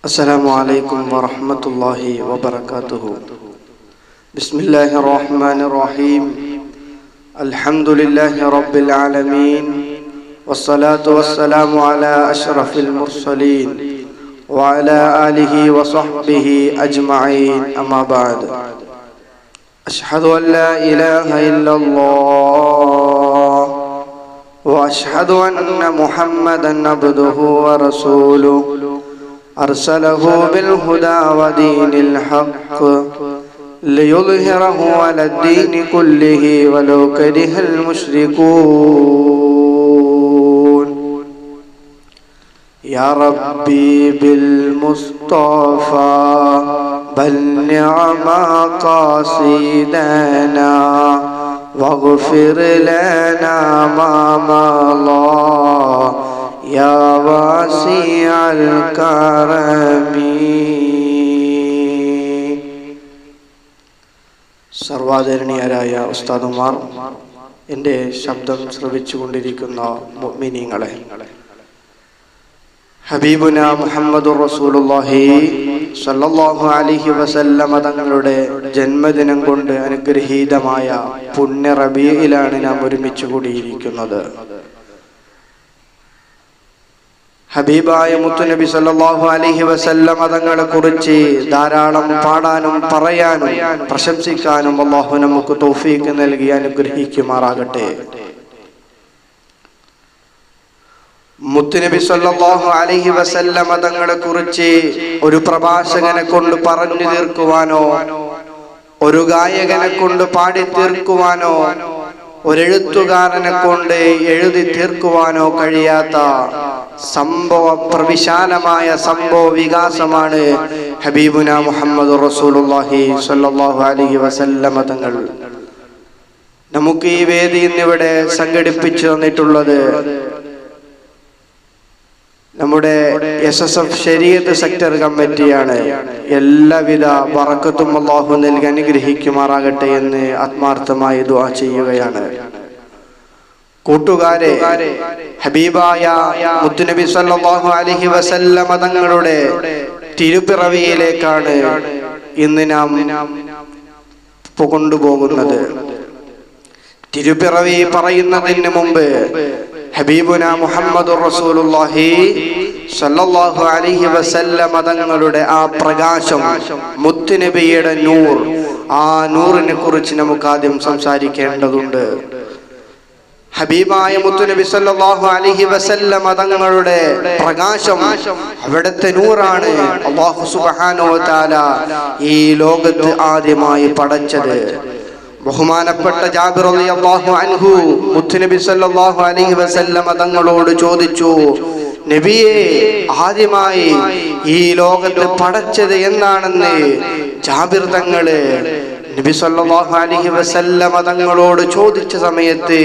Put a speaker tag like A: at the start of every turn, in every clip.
A: السلام عليكم ورحمة الله وبركاته. بسم الله الرحمن الرحيم. الحمد لله رب العالمين، والصلاة والسلام على أشرف المرسلين وعلى آله وصحبه أجمعين، أما بعد. أشهد أن لا إله إلا الله وأشهد أن محمدا عبده ورسوله أرسله بالهدى ودين الحق ليظهره على الدين كله ولو كره المشركون. يا ربي بالمصطفى بلغ مقاصدنا واغفر لنا ما مضى يا واسع الكرم. സർവാദരണീയരായ ഉസ്താദുമാർ, എൻ്റെ ശബ്ദം ശ്രവിച്ചുകൊണ്ടിരിക്കുന്ന മുഅ്മിനീങ്ങളെ, ഹബീബുന മുഹമ്മദുർ റസൂലുള്ളാഹി സ്വല്ലല്ലാഹു അലൈഹി വസല്ലമ തങ്ങളുടെ ജന്മദിനം കൊണ്ട് അനുഗ്രഹീതമായ പുണ്യ റബീഇലാണ് നാം ഒരുമിച്ച് കൂടിയിരിക്കുന്നത്. ഹബീബായ മുത്തുനബി സല്ലല്ലാഹു അലൈഹി വസല്ലമ തങ്ങളെ കുറിച്ച് ധാരാളം പാടാനും പറയാനും പ്രശംസിക്കാനും അല്ലാഹു നമുക്ക് തൗഫീഖ് നൽകി അനുഗ്രഹിക്കുമാറാകട്ടെ. മുത്തുനബി സല്ലല്ലാഹു അലൈഹി വസല്ലമ തങ്ങളെ കുറിച്ച് ഒരു പ്രഭാഷകനെ കൊണ്ട് പറഞ്ഞു തീർക്കുവാനോ, ഒരു ഗായകനെ കൊണ്ട് പാടി തീർക്കുവാനോ, ഒരെഴുത്തുകാരനെ കൊണ്ട് എഴുതി തീർക്കുവാനോ കഴിയാത്ത പ്രവിശാലമായ സംഭവ വികാസമാണ് ഹബീബുന മുഹമ്മദ് റസൂലുള്ളാഹി സ്വല്ലല്ലാഹു അലൈഹി വസല്ലമ തങ്ങൾ. നമുക്ക് ഈ വേദി ഇന്നിവിടെ സംഘടിപ്പിച്ചു തന്നിട്ടുള്ളത് നമ്മുടെ SSF ശരീഅത്ത് സെക്ടർ കമ്മിറ്റിയാണ്. എല്ലാവിധ ബറക്കത്തും അല്ലാഹു നൽകി അനുഗ്രഹിക്കുമാറാകട്ടെ എന്ന് ആത്മാർത്ഥമായി ദുആ ചെയ്യുകയാണ്. കൂട്ടുകാരെ, ഹബീബായ മുത്തുനബി സല്ലല്ലാഹു അലൈഹി വസല്ലമ തങ്ങളുടെ തിരുപ്പിറവിയിലേക്കാണ് ഇന്ന് നാം കൊണ്ടുപോകുന്നത്. തിരുപ്പിറവി പറയുന്നതിന് മുമ്പ് ഹബീബുന മുഹമ്മദുർ റസൂലുള്ളാഹി സ്വല്ലല്ലാഹു അലൈഹി വസല്ലമ തങ്ങളുടെ ആ പ്രകാശം, മുത്തുനബിയുടെ നൂർ, ആ നൂറിനെ കുറിച്ച് നമുക്ക് ആദ്യം സംസാരിക്കേണ്ടതുണ്ട്. ഹബീബായ മുത്തുനബി സല്ലല്ലാഹു അലൈഹി വസല്ലമ തങ്ങളുടെ പ്രകാശം, അവിടുത്തെ നൂറാണ് അല്ലാഹു സുബ്ഹാനഹു വ തആല ഈ ലോകത്ത് ആദ്യമായി പടച്ചത്. ബഹുമാനപ്പെട്ട ജാബിർ റളിയല്ലാഹു അൻഹു മുത്തുനബി സല്ലല്ലാഹു അലൈഹി വസല്ലമ തങ്ങളോട് ചോദിച്ചു, നബിയെ, ആദ്യമായി ഈ ലോകത്ത് പടച്ചത് എന്നാണെന്ന് ജാബിർ തങ്ങള് നബി സല്ലല്ലാഹു അലൈഹി വസല്ലമ തങ്ങളോട് ചോദിച്ച സമയത്ത്,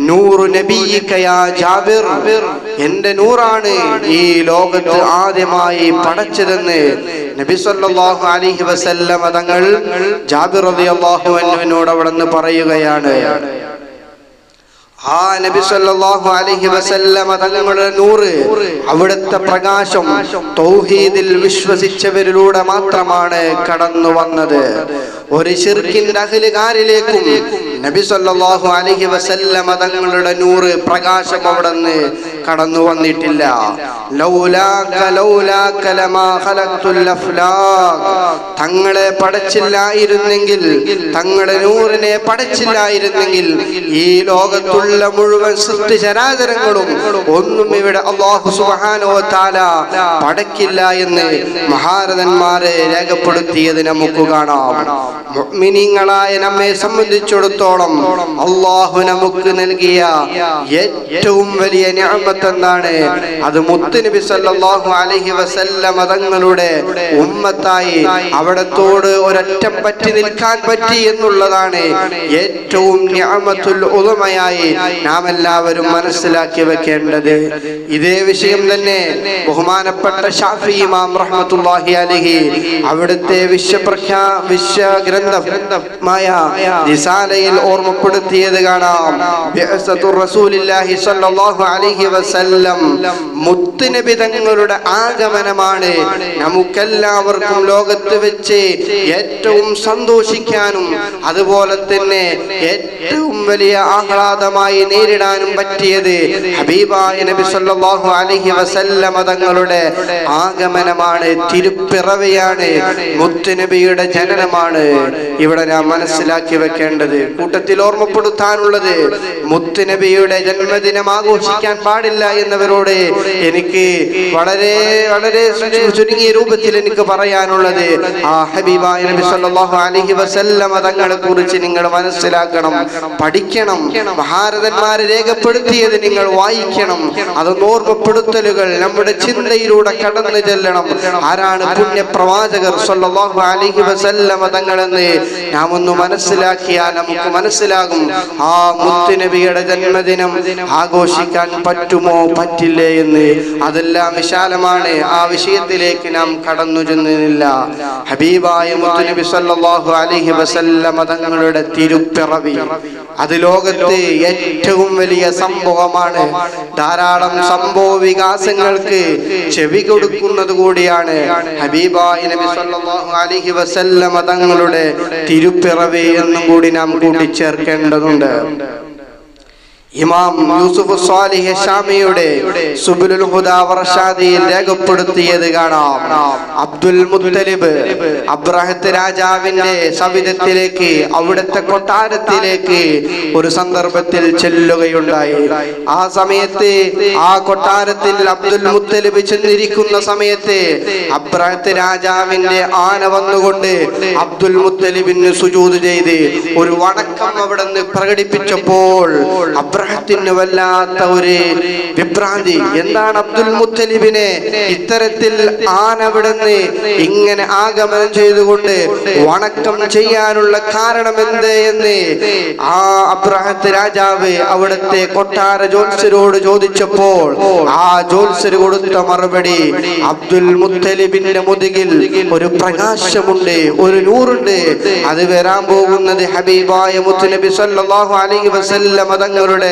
A: നൂറു നബിയിക യാ ജാബിർ, എന്റെ നൂറാണ് ഈ ലോകത്ത് ആദ്യമായി പടച്ചതെന്ന് നബി സല്ലല്ലാഹു അലൈഹി വസല്ലമ തങ്ങൾ ജാബിർ റളിയല്ലാഹു അൻഹുവിനോട് അവിടുന്ന് പറയുകയാണ്. ആ നബി സല്ലല്ലാഹു അലൈഹി വസല്ലമ തങ്ങളുടെ നൂറ്, അവിടുത്തെ പ്രകാശം തൗഹീദിൽ വിശ്വസിച്ചവരിലൂടെ മാത്രമാണ് കടന്നു വന്നത്. ഒരു ശിർക്കിന്റെ അഹ്ലുകാരിലേക്കും നബി സല്ലല്ലാഹു അലൈഹി വസല്ലമ തങ്ങളുടെ നൂറ് പ്രകാശം അവിടുന്ന് കടന്നു വന്നിട്ടില്ല. ലൗലാക ലമാ ഖലഖ്തുൽ അഫ്ലാഖ്, തങ്ങളെ പടച്ചില്ലായിരുന്നെങ്കിൽ, തങ്ങളുടെ നൂറിനെ പടച്ചില്ലായിരുന്നെങ്കിൽ ഈ ലോകത്തുള്ള മുഴുവൻ സൃഷ്ടിചരാചരങ്ങളും ഒന്നും ഇവിടെ അല്ലാഹു സുബ്ഹാനഹു വ തആല പടക്കില്ല എന്ന് മഹാരഥന്മാരെ രേഖപ്പെടുത്തിയത് നമുക്ക് കാണാം. മുഅ്മിനീങ്ങളായ നമ്മെ സംബന്ധിച്ചിടത്തോളം അല്ലാഹു നമുക്ക് നൽകിയ ഏറ്റവും വലിയ നിഅമത്ത് എന്താണ്? അത് മുത്തുനബി സല്ലല്ലാഹു അലൈഹി വസല്ലമ തങ്ങളുടെ ഉമ്മത്തായി അവിടത്തോട് ഒരറ്റം പറ്റി നിൽക്കാൻ പറ്റി എന്നുള്ളതാണ് ഏറ്റവും നിഅമത്തുൽ ഉളമയായി നാം എല്ലാവരും മനസ്സിലാക്കി വെക്കേണ്ടത്. ഇതേ വിഷയം തന്നെ ബഹുമാനപ്പെട്ട ഷാഫി ഇമാം റഹ്മത്തുള്ളാഹി അലൈഹി അവിടുത്തെ വിശ്വഗ്രന്ഥമായ റിസാലയിൽ ഓർമ്മപ്പെടുത്തിയത് കാണാം. ബിഅസത്തു റസൂലില്ലാഹി സ്വല്ലല്ലാഹു അലൈഹി വസല്ലം വസല്ലം മുത്തുനബി തങ്ങളുടെ ആഗമനമാണ് നമുക്കെല്ലാവർക്കും ലോകത്ത് വെച്ച് ഏറ്റവും സന്തോഷിക്കാനും അതുപോലെ തന്നെ ഏറ്റവും വലിയ ആഹ്ലാദമായി നേരിടാനും പറ്റിയത് ഹബീബായ നബി സല്ലല്ലാഹു അലൈഹി വസല്ലം തങ്ങളുടെ ആഗമനമാണ്, തിരുപ്പിറവിയാണ്, മുത്തുനബിയുടെ ജനനമാണ്. ഇവിടെ നാം മനസ്സിലാക്കി വെക്കേണ്ടത്, കൂട്ടത്തിൽ ഓർമ്മപ്പെടുത്താനുള്ളത്, മുത്തുനബിയുടെ ജന്മദിനം ആഘോഷിക്കാൻ പാടില്ല എന്നവരോട് എനിക്ക് വളരെ വളരെ ചുരുങ്ങിയ രൂപത്തിൽ എനിക്ക് പറയാനുള്ളത്, ആ ഹബീബായ നബി സല്ലല്ലാഹു അലൈഹി വസല്ലം തങ്ങളെ കുറിച്ച് നിങ്ങൾ മനസ്സിലാക്കണം, പഠിക്കണം. മഹാരഥന്മാരെ രേഖപ്പെടുത്തിയത് നിങ്ങൾ വായിക്കണം. അതൊന്ന് ഓർമ്മപ്പെടുത്തലുകൾ നമ്മുടെ ചിന്തയിലൂടെ കടന്നു ചെല്ലണം. ആരാണ് പുണ്യപ്രവാചകർ സല്ലല്ലാഹു അലൈഹി വസല്ലം തങ്ങളെന്ന് നാം ഒന്ന് മനസ്സിലാക്കിയാൽ നമുക്ക് മനസ്സിലാകും ആ മുത്തുനബിയുടെ ജന്മദിനം ആഘോഷിക്കാൻ പറ്റുമോ പറ്റില്ലേ എന്ന്. അതെല്ലാം വിശാലമാണ്, ആ വിഷയത്തിലേക്ക് നാം കടന്നു ചെന്നില്ല. ഹബീബായ മുത്തുനബി സല്ലല്ലാഹു അലൈഹി വസല്ലം തങ്ങളുടെ തിരുപ്പിറവി അത് ലോകത്തെ ഏറ്റവും വലിയ സംഭവമാണ്. ധാരാളം സംഭവ വികാസങ്ങൾക്ക് ചെവി കൊടുക്കുന്നത് കൂടിയാണ് ഹബീബായ നബി സല്ലല്ലാഹു അലൈഹി വസല്ലം തങ്ങളുടെ തിരുപ്പിറവി എന്നും കൂടി നാം കൂട്ടിച്ചേർക്കേണ്ടതുണ്ട്. ഇമാം യൂസുഫ് സ്വാലിഹ് ശാമിയുടെ സുബുലുൽ ഹുദാ വറശാദിയിൽ രേഖപ്പെടുത്തിയത് കാണാം. അബ്ദുൽ മുത്തലിബ് അബ്രഹത്ത് രാജാവിന്റെ സവിധത്തിലേക്ക്, അവിടുത്തെ കൊട്ടാരത്തിലേക്ക് ഒരു സന്ദർഭത്തിൽ ചെല്ലുകയുണ്ടായി. ആ സമയത്ത് ആ കൊട്ടാരത്തിൽ അബ്ദുൽ മുത്തലിബ് ചെന്നിരിക്കുന്ന സമയത്ത് അബ്രഹത്ത് രാജാവിന്റെ ആന വന്നുകൊണ്ട് അബ്ദുൽ മുത്തലിബിന് സുജൂദ് ചെയ്ത് ഒരു വണക്കം അവിടെ നിന്ന് പ്രകടിപ്പിച്ചപ്പോൾ അബ്രഹത്തിന് വല്ലാത്ത ഒരു വിഭ്രാന്തി. എന്താണ് അബ്ദുൽ മുത്തലിബിനെ ഇത്തരത്തിൽ ആന അവിടുന്ന് ഇങ്ങനെ ആഗമനം ചെയ്തുകൊണ്ട് വണക്കം ചെയ്യാനുള്ള കാരണം എന്ത് എന്ന് ആ അബ്രഹത്ത് രാജാവ് അവിടുത്തെ കൊട്ടാര ജ്യോത്സ്യരോട് ചോദിച്ചപ്പോൾ ആ ജ്യോത്സ്യർ കൊടുത്ത മറുപടി, അബ്ദുൽ മുത്തലിബിന്റെ മുതുകിൽ ഒരു പ്രകാശമുണ്ട്, ഒരു നൂറുണ്ട്, അത് വരാൻ പോകുന്നത് ഹബീബായ മുത്തുനബി സല്ലല്ലാഹു അലൈഹി വസല്ലം തങ്ങളുടെ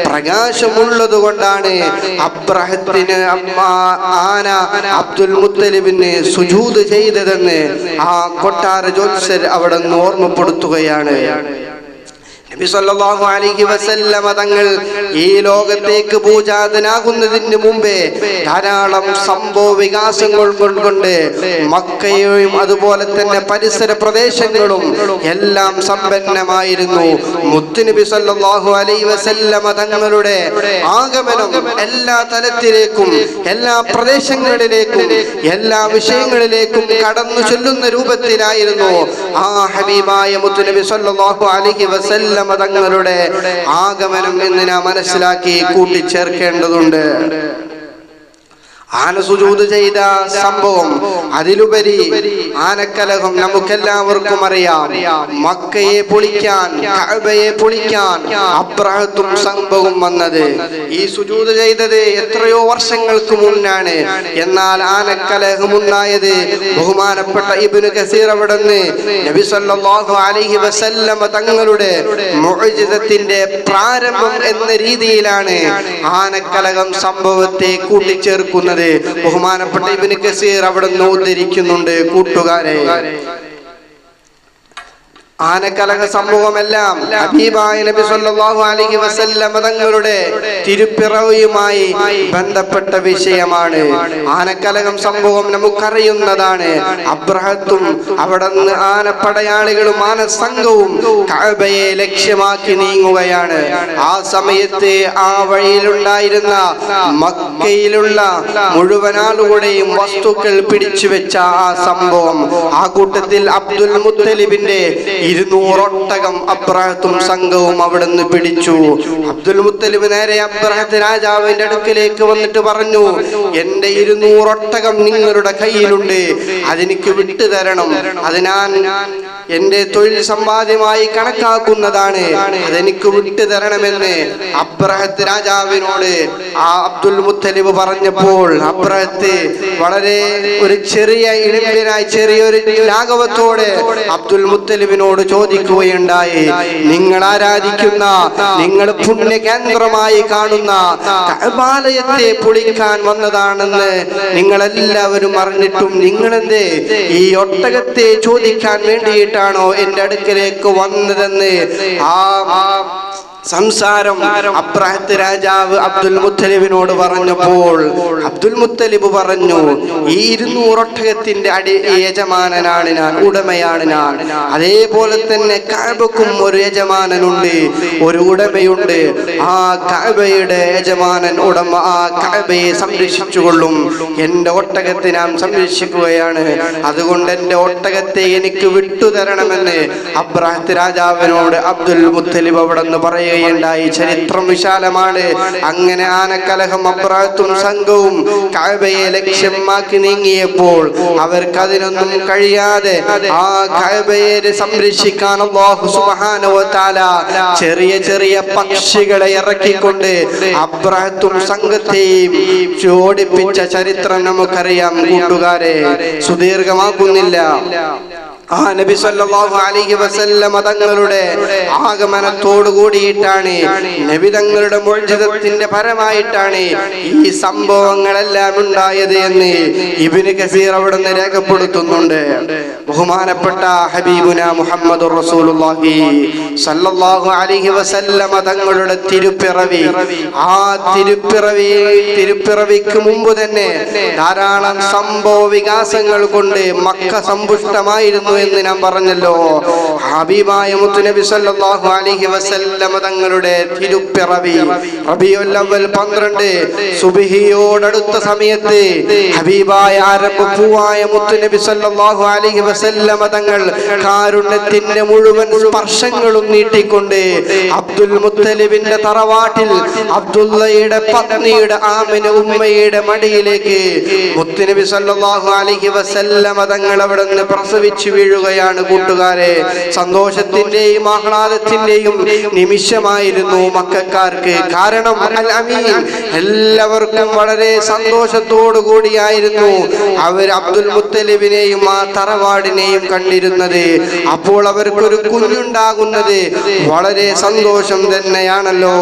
A: പ്രകാശമുള്ളത് കൊണ്ടാണ് അബ്രഹത്തിന് ആന അബ്ദുൽ മുത്തലിബിന് സുജൂദ് ചെയ്തതെന്ന് ആ കൊട്ടാര ജ്യോത്സ്യർ അവിടെ നിന്ന് ഓർമ്മപ്പെടുത്തുകയാണ്. നബി സല്ലല്ലാഹു അലൈഹി വസല്ലം തങ്ങൾ ഈ ലോകത്തേക്ക് പൂജാതനാകുന്നതിന് മുമ്പേ ധാരാളം സംഭവ വികാസങ്ങൾ കൊണ്ട് മക്കയും അതുപോലെ തന്നെ പരിസര പ്രദേശങ്ങളും എല്ലാം സമ്പന്നമായിരുന്നു. മുത്തുനബി സല്ലല്ലാഹു അലൈഹി വസല്ലം തങ്ങളുടെ ആഗമനം എല്ലാ തലത്തിലേക്കും എല്ലാ പ്രദേശങ്ങളിലേക്കും എല്ലാ വിഷയങ്ങളിലേക്കും കടന്നു ചെല്ലുന്ന രൂപത്തിലായിരുന്നു ആ ഹബീബായ മുത്തുനബി സല്ലല്ലാഹു അലൈഹി വസല്ലം തങ്ങളുടെ ആഗമനം എന്ന് നാം മനസ്സിലാക്കി കൂട്ടിച്ചേർക്കേണ്ടതുണ്ട്. ആന സുജൂദ് ചെയ്ത സംഭവം, അതിലുപരി ആനക്കലഹം നമുക്കെല്ലാവർക്കും അറിയാം. മക്കയെ പൊളിക്കാൻ, കഅബയെ പൊളിക്കാൻ അബ്രഹത്തും സംഭവം വന്നത് ഈ സുജൂദ് ചെയ്തത് എത്രയോ വർഷങ്ങൾക്ക് മുന്നാണ്. എന്നാൽ ആനക്കലഹം ഉണ്ടായത് ബഹുമാനപ്പെട്ട ഇബ്നു കസീർ അവിടുന്ന് നബി സല്ലല്ലാഹു അലൈഹി വസല്ലം തങ്ങളുടെ മുഅ്ജിസത്തിന്റെ പ്രാരംഭം എന്ന രീതിയിലാണ് ആനക്കലഹം സംഭവത്തെ കൂട്ടിച്ചേർക്കുന്നത്. ബഹുമാനപ്പെട്ട ഇബ്നു കസീർ അവിടെ നിന്ന് ഉദ്ധരിക്കുന്നുണ്ട്. കൂട്ടുകാരെ, ആനക്കലഹ സംഭവമെല്ലാം ഹബീബായ നബി സല്ലല്ലാഹു അലൈഹി വസല്ലം തങ്ങളുടെ തിരുപ്പിറവിയുമായി ബന്ധപ്പെട്ട വിഷയമാണ്. ആനക്കലഹം സംഭവം നമുക്കറിയുന്നതാണ്. അബ്രഹത്തും അവിടെ നിന്ന് ആനപ്പടയാളികളും ആനസംഘവും കഅബയെ ലക്ഷ്യമാക്കി നീങ്ങുകയാണ്. ആ സമയത്ത് ആ വഴിയിലുണ്ടായിരുന്ന മക്കയിലുള്ള മുഴുവൻ ആളുകളുടെയും വസ്തുക്കൾ പിടിച്ചു വെച്ച ആ സംഭവം, ആ കൂട്ടത്തിൽ അബ്ദുൽ മുത്തലിബിന്റെ 200 ഒട്ടകം അബ്രഹത്തും സംഘവും അവിടെ നിന്ന് പിടിച്ചു. അബ്ദുൽ മുത്തലിബ് നേരെ അബ്രഹത്ത് രാജാവിന്റെ അടുക്കിലേക്ക് വന്നിട്ട് പറഞ്ഞു, എന്റെ 200 ഒട്ടകം നിങ്ങളുടെ കയ്യിലുണ്ട്, അതെനിക്ക് വിട്ടുതരണം, അത് ഞാൻ എന്റെ തൊഴിൽ സമ്പാദ്യമായി കണക്കാക്കുന്നതാണ്, അതെനിക്ക് വിട്ടുതരണമെന്ന് അബ്രഹത്ത് രാജാവിനോട് ആ അബ്ദുൽ മുത്തലിബ് പറഞ്ഞപ്പോൾ അബ്രഹത്ത് വളരെ ഒരു ചെറിയ ഇളിമ്പിനായി ചെറിയൊരു ലാഘവത്തോടെ അബ്ദുൽ മുത്തലിബിനോട് ചോദിക്കുകയുണ്ടായി, നിങ്ങൾ ആരാധിക്കുന്ന, നിങ്ങൾ പുണ്യ കേന്ദ്രമായി കാണുന്ന കഅബാലയത്തെ പൊളിക്കാൻ വന്നതാണെന്ന് നിങ്ങളെല്ലാവരും അറിഞ്ഞിട്ടും നിങ്ങളെന്തേ ഈ ഒട്ടകത്തെ ചോദിക്കാൻ വേണ്ടിയിട്ടാണോ എന്റെ അടുക്കലേക്ക് വന്നതെന്ന് ആ സംസാരം അബ്രഹത്ത് രാജാവ് അബ്ദുൽ മുത്തലിബിനോട് പറഞ്ഞപ്പോൾ അബ്ദുൽ മുത്തലിബ് പറഞ്ഞു, ഈ 200 ഒട്ടകത്തിന്റെ യജമാനനാണ് ഞാൻ, ഉടമയാണ് ഞാൻ. അതേപോലെ തന്നെ കഅബക്കും ഒരു യജമാനനുണ്ട്, ഒരു ഉടമയുണ്ട്. ആ കഅബയുടെ യജമാനൻ ഉടമ ആ കഅബയെ സംരക്ഷിച്ചുകൊള്ളും. എന്റെ ഒട്ടകത്തെ നാം സംരക്ഷിക്കുകയാണ്, അതുകൊണ്ട് എന്റെ ഒട്ടകത്തെ എനിക്ക് വിട്ടുതരണമെന്ന് അബ്രഹത്ത് രാജാവിനോട് അബ്ദുൽ മുത്തലിബ് അവിടെ നിന്ന് പറയുക ായി. ചരിത്രം വിശാലമാണ്. അങ്ങനെ ആനക്കലഹം അബ്രഹത്തും സംഘവും കഅബയെ ലക്ഷ്യമാക്കി നീങ്ങിയപ്പോൾ അവർക്ക് അതിനൊന്നും കഴിയാതെ ആ കഅബയെ സംരക്ഷിക്കാൻ അല്ലാഹു സുബ്ഹാനഹു വ തആല ചെറിയ ചെറിയ പക്ഷികളെ ഇറക്കിക്കൊണ്ട് അബ്രഹത്തും സംഘത്തെയും ഓടിപ്പിച്ച ചരിത്രം നമുക്കറിയാം. കൂട്ടുകാരെ, സുദീർഘമാക്കുന്നില്ല. ആ നബി സല്ലല്ലാഹു അലൈഹി വസല്ലം തങ്ങളുടെ ആഗമനത്തോട് കൂടിയിട്ടാണ്, നബി തങ്ങളുടെ മുഅ്ജിസത്തിന്റെ പരമായിട്ടാണ് ഈ സംഭവങ്ങളെല്ലാം ഉണ്ടായത് എന്ന് ഇബ്നു കസീർ അവിടെ നിന്ന് രേഖപ്പെടുത്തുന്നുണ്ട്. ബഹുമാനപ്പെട്ട ഹബീബുന മുഹമ്മദുർ റസൂലുള്ളാഹി സല്ലല്ലാഹു അലൈഹി വസല്ലം തങ്ങളുടെ തിരുപ്പിറവി, ആ തിരുപ്പിറവിക്ക് മുമ്പ് തന്നെ ധാരാളം സംഭവ വികാസങ്ങൾ കൊണ്ട് മക്ക സമ്പുഷ്ടമായിരുന്നു എന്ന് ഞാൻ പറഞ്ഞല്ലോ. ഹബീബായ മുത്തുനബി സല്ലല്ലാഹു അലൈഹി വസല്ലം തങ്ങളുടെ തിരുപ്പിറവി റബീഉൽ അവ്വൽ 12 സുബ്ഹിയോടടുത്ത സമയത്ത് ഹബീബായ അറബുവായ മുത്തുനബി സല്ലല്ലാഹു അലൈഹി വസല്ലം തങ്ങൾ കാരുണ്യത്തിന്റെ മുഴുവൻ സ്പർശങ്ങളും നീട്ടിക്കൊണ്ട് അബ്ദുൽ മുത്തലിബിന്റെ തറവാട്ടിൽ അബ്ദുള്ളയുടെ പത്നിയുടെ ആമിന ഉമ്മയുടെ മടിയിലേക്ക് മുത്തുനബി സല്ലല്ലാഹു അലൈഹി വസല്ലം തങ്ങൾ അവിടെ നിന്ന് പ്രസവിച്ചു വീഴുകയാണ്. കൂട്ടുകാരെ, സന്തോഷത്തിന്റെയും ആഹ്ലാദത്തിന്റെയും നിമിഷമായിരുന്നു മക്കക്കാർക്ക്. കാരണം അൽ അമീൻ എല്ലാവർക്കും വളരെ സന്തോഷത്തോടു കൂടിയായിരുന്നു അവർ അബ്ദുൽ മുത്തലിബിനെയും ആ തറവാടിനെയും കണ്ടിരുന്നത്. അപ്പോൾ അവർക്കൊരു കുഞ്ഞുണ്ടാകുന്നത് വളരെ സന്തോഷം തന്നെയാണല്ലോ.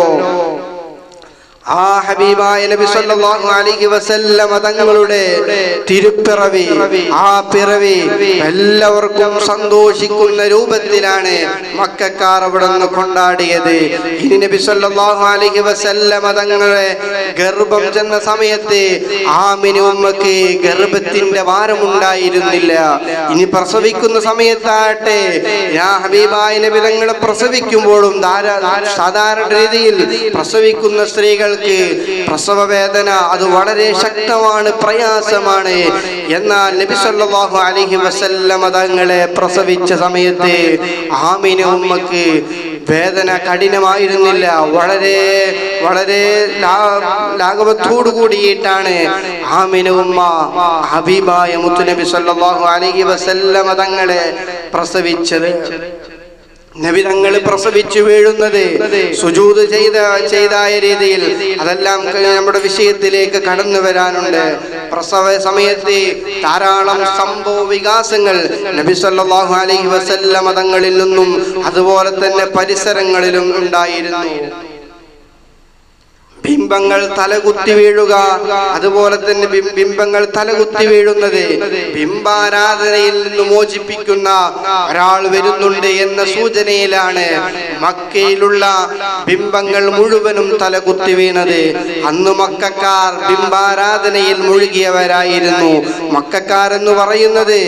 A: ആ ഹബീബായ നബി സല്ലല്ലാഹു അലൈഹി വസല്ലം തങ്ങളുടെ തിരുപ്പിറവി, ആ പിറവി എല്ലാവർക്കും സന്തോഷിക്കുന്ന രൂപത്തിലാണ് മക്കക്കാർ അവിടെ നിന്ന് കൊണ്ടാടിയത്. ഇനി നബി സല്ലല്ലാഹു അലൈഹി വസല്ലം തങ്ങളുടെ ഗർഭം ചെന്ന സമയത്ത് ആമിന ഉമ്മക്ക് ഗർഭത്തിന്റെ ഭാരമുണ്ടായിരുന്നില്ല. ഇനി പ്രസവിക്കുന്ന സമയത്താട്ടെ ഹബീബായ നബി തങ്ങളെ പ്രസവിക്കുമ്പോഴും സാധാരണ രീതിയിൽ പ്രസവിക്കുന്ന സ്ത്രീകൾ പ്രസവ വേദന അത് വളരെ ശക്തമാണ്, പ്രയാസമാണ്. എന്നാൽ നബി സല്ലല്ലാഹു അലൈഹി വസല്ലം തങ്ങളെ പ്രസവിച്ച സമയത്ത് ആമിന ഉമ്മക്ക് വേദന കഠിനമായിരുന്നില്ല. വളരെ വളരെ ലാഘവത്തോടു കൂടിയിട്ടാണ് ആമിന ഉമ്മ ഹബീബായ മുത്തുനബി സല്ലല്ലാഹു അലൈഹി വസല്ലം തങ്ങളെ പ്രസവിച്ചത്. നബി തങ്ങൾ പ്രസവിച്ചു വീഴുന്നത് സുജൂദ് ചെയ്തായ രീതിയിൽ, അതെല്ലാം നമ്മുടെ വിഷയത്തിലേക്ക് കടന്നു വരാനുണ്ട്. പ്രസവ സമയത്ത് ധാരാളം സംഭവ വികാസങ്ങൾ നബി സല്ലല്ലാഹു അലൈഹി വസല്ലം തങ്ങളിൽ നിന്നും അതുപോലെ തന്നെ പരിസരങ്ങളിലും ഉണ്ടായിരുന്നു. ബിംബങ്ങൾ തലകുത്തി വീഴുക, അതുപോലെ തന്നെ ബിംബങ്ങൾ തലകുത്തി വീഴുന്നത് ബിംബാരാധനയിൽ നിന്ന് മോചിപ്പിക്കുന്ന ഒരാൾ വരുന്നുണ്ട് എന്ന സൂചനയിലാണ് മക്കയിലുള്ള ബിംബങ്ങൾ മുഴുവനും തലകുത്തി വീണത്. അന്ന് മക്കക്കാർ ബിംബാരാധനയിൽ മുഴുകിയവരായിരുന്നു. മക്കക്കാർ എന്ന് പറയുന്നത്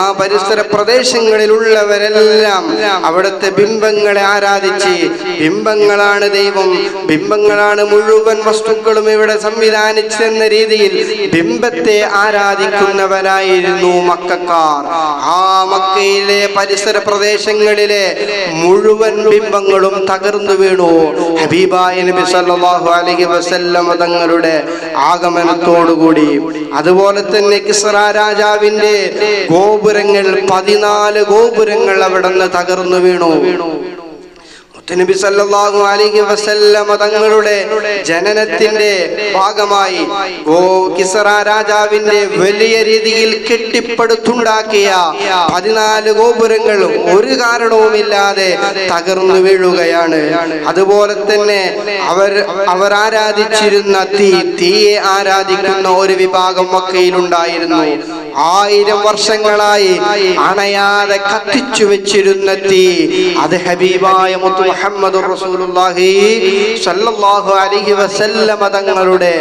A: ആ പരിസര പ്രദേശങ്ങളിലുള്ളവരെല്ലാം അവിടുത്തെ ബിംബങ്ങളെ ആരാധിച്ച് ബിംബങ്ങളാണ് ദൈവം, ബിംബങ്ങളാണ് മുഴുവൻ മുഴുവൻ വസ്തുക്കളും ഇവിടെ സംവിധാനിച്ചെന്ന രീതിയിൽ ബിംബത്തെ ആരാധിക്കുന്നവരായിരുന്നു മക്കക്കാർ. ആ മക്കയിലെ പരിസര പ്രദേശങ്ങളിലെ മുഴുവൻ ബിംബങ്ങളും തകർന്നു വീണു. ഹബീബായ നബി സല്ലല്ലാഹു അലൈഹി വസല്ലം തങ്ങളുടെ ആഗമനത്തോടുകൂടി. അതുപോലെ തന്നെ കിസ്റ രാജാവിന്റെ ഗോപുരങ്ങൾ 14 ഗോപുരങ്ങൾ അവിടെ നിന്ന് തകർന്നു വീണു. നബി സല്ലല്ലാഹു അലൈഹി വസല്ലം തങ്ങളുടെ ജനനത്തിന്റെ ഭാഗമായി കിസ്റ രാജാവിന്റെ വലിയ രീതിയിൽ കെട്ടിപ്പടുത്തുണ്ടാക്കിയ 14 ഗോപുരങ്ങളും ഒരു കാരണവുമില്ലാതെ തകർന്നു വീഴുകയാണ്. അതുപോലെ തന്നെ അവർ ആരാധിച്ചിരുന്ന തീയെ ആരാധിക്കുന്ന ഒരു വിഭാഗം മക്കയിലുണ്ടായിരുന്നു. 1000 വർഷങ്ങളായി അണയാതെ കത്തിച്ചു വെച്ചിരുന്ന തീ, അത് ഹബീബായ മുത്ത് മുഹമ്മദുർ റസൂലുള്ളാഹി സ്വല്ലല്ലാഹു അലൈഹി വസല്ലം തങ്ങളുടെ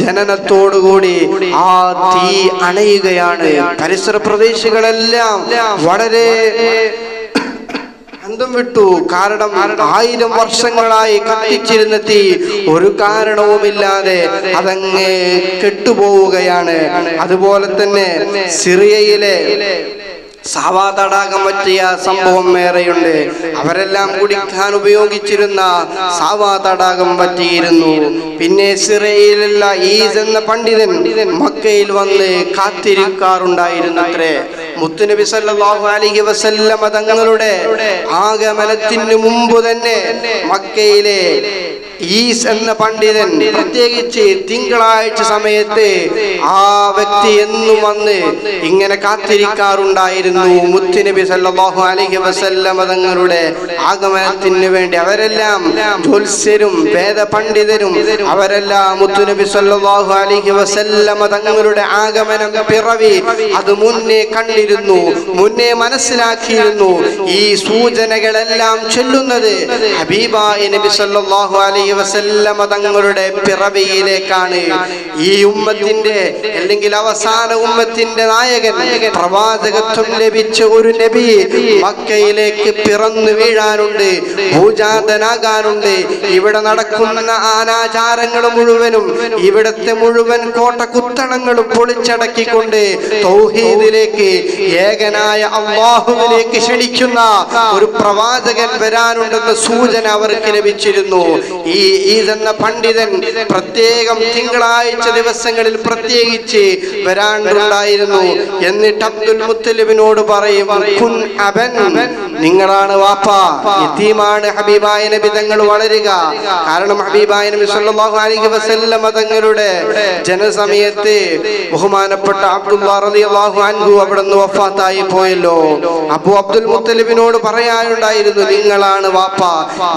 A: ജനനത്തോടുകൂടി ആ തീ അണയുകയാണ്. പരിസര പ്രദേശങ്ങളെല്ലാം വളരെ അന്തം വിട്ടു. കാരണം 1000 വർഷങ്ങളായി കത്തിച്ചിരുന്ന തീ ഒരു കാരണവുമില്ലാതെ അതങ്ങ് കെട്ടുപോവുകയാണ്. അതുപോലെ തന്നെ സിറിയയിലെ സാവാ തടാകം പറ്റിയ സംഭവം വേറെയുണ്ട്. അവരെല്ലാം കുടിക്കാൻ ഉപയോഗിച്ചിരുന്ന സാവാ തടാകം പറ്റിയിരുന്നു. പിന്നെ സിറിയയിലുള്ള ഈസ് എന്ന പണ്ഡിതൻ മക്കയിൽ വന്ന് കാത്തിരിക്കാറുണ്ടായിരുന്നത്രേ. മുത്തുനബി സല്ലല്ലാഹു അലൈഹി വസല്ലം തങ്ങളുടെ ആഗമനത്തിന് മുമ്പ് തന്നെ മക്കയിലെ ഈസ് എന്ന പണ്ഡിതൻ, പ്രത്യേകിച്ച് തിങ്കളാഴ്ച സമയത്ത് ആ വ്യക്തി എന്നും വന്ന് ഇങ്ങനെ കാത്തിരിക്കാറുണ്ടായിരുന്നു മുത്തുനബി സല്ലല്ലാഹു അലൈഹി വസല്ലം തങ്ങളുടെ ആഗമനത്തിന് വേണ്ടി. അവരെല്ലാം ജ്യോത്സ്യരും വേദപണ്ഡിതരും അവരെല്ലാം മുത്തുനബി സല്ലല്ലാഹു അലൈഹി വസല്ലം തങ്ങളുടെ ആഗമനം, പിറവി അത് മുന്നേ കണ്ടിരുന്നു, മുന്നേ മനസ്സിലാക്കിയിരുന്നു. ഈ സൂചനകളെല്ലാം ചൊല്ലുന്നത് ഹബീബായ നബി സല്ലല്ലാഹു അലൈഹി വസല്ലം തങ്ങളുടെ പിറവിയിലേക്കാണ്. ഈ ഉമ്മത്തിന്റെ അല്ലെങ്കിൽ അവസാന ഉമ്മത്തിന്റെ നായകൻ, പ്രവാചകത്വം ലഭിച്ച ഒരു നബി മക്കയിലേക്ക് പിറന്നു വീഴാനുണ്ട്, ഭൂജാതനാകാനുണ്ട്. ഇവിടെ നടക്കുന്ന അനാചാരങ്ങൾ മുഴുവനും, ഇവിടത്തെ മുഴുവൻ കോട്ടകുത്തണങ്ങളും പൊളിച്ചടക്കിക്കൊണ്ട് തൗഹീദിലേക്ക്, ഏകനായ അല്ലാഹുവിലേക്ക് ക്ഷണിക്കുന്ന ഒരു പ്രവാചകൻ വരാനുണ്ടെന്ന സൂചന അവർക്ക് ലഭിച്ചിരുന്നു. ഈ ഈസ് എന്ന പണ്ഡിതൻ പ്രത്യേകം തിങ്കളാഴ്ച ദിവസങ്ങളിൽ പ്രത്യേകിച്ച് വരാണ്ടുണ്ടായിരുന്നു. എന്നിട്ട് അബ്ദുൽ മുത്തലിബിനോട് പറയും, കുൻ അബൻ, നിങ്ങളാണ് വാപ്പ. യതീമാണ് ഹബീബായ നബി തങ്ങൾ വളരുക. കാരണം ഹബീബായ നബി സല്ലല്ലാഹു അലൈഹി വസല്ലം തങ്ങളുടെ ജനസമയത്ത് ബഹുമാനപ്പെട്ട അബ്ദുല്ലാഹ് റളിയല്ലാഹു അൻഹു അവിടുന്ന് വഫാത്തായി പോയല്ലോ. അബൂ അബ്ദുൽ മുത്തലിബിനോട് പറയാനുണ്ടായിരുന്നു, നിങ്ങളാണ് വാപ്പ,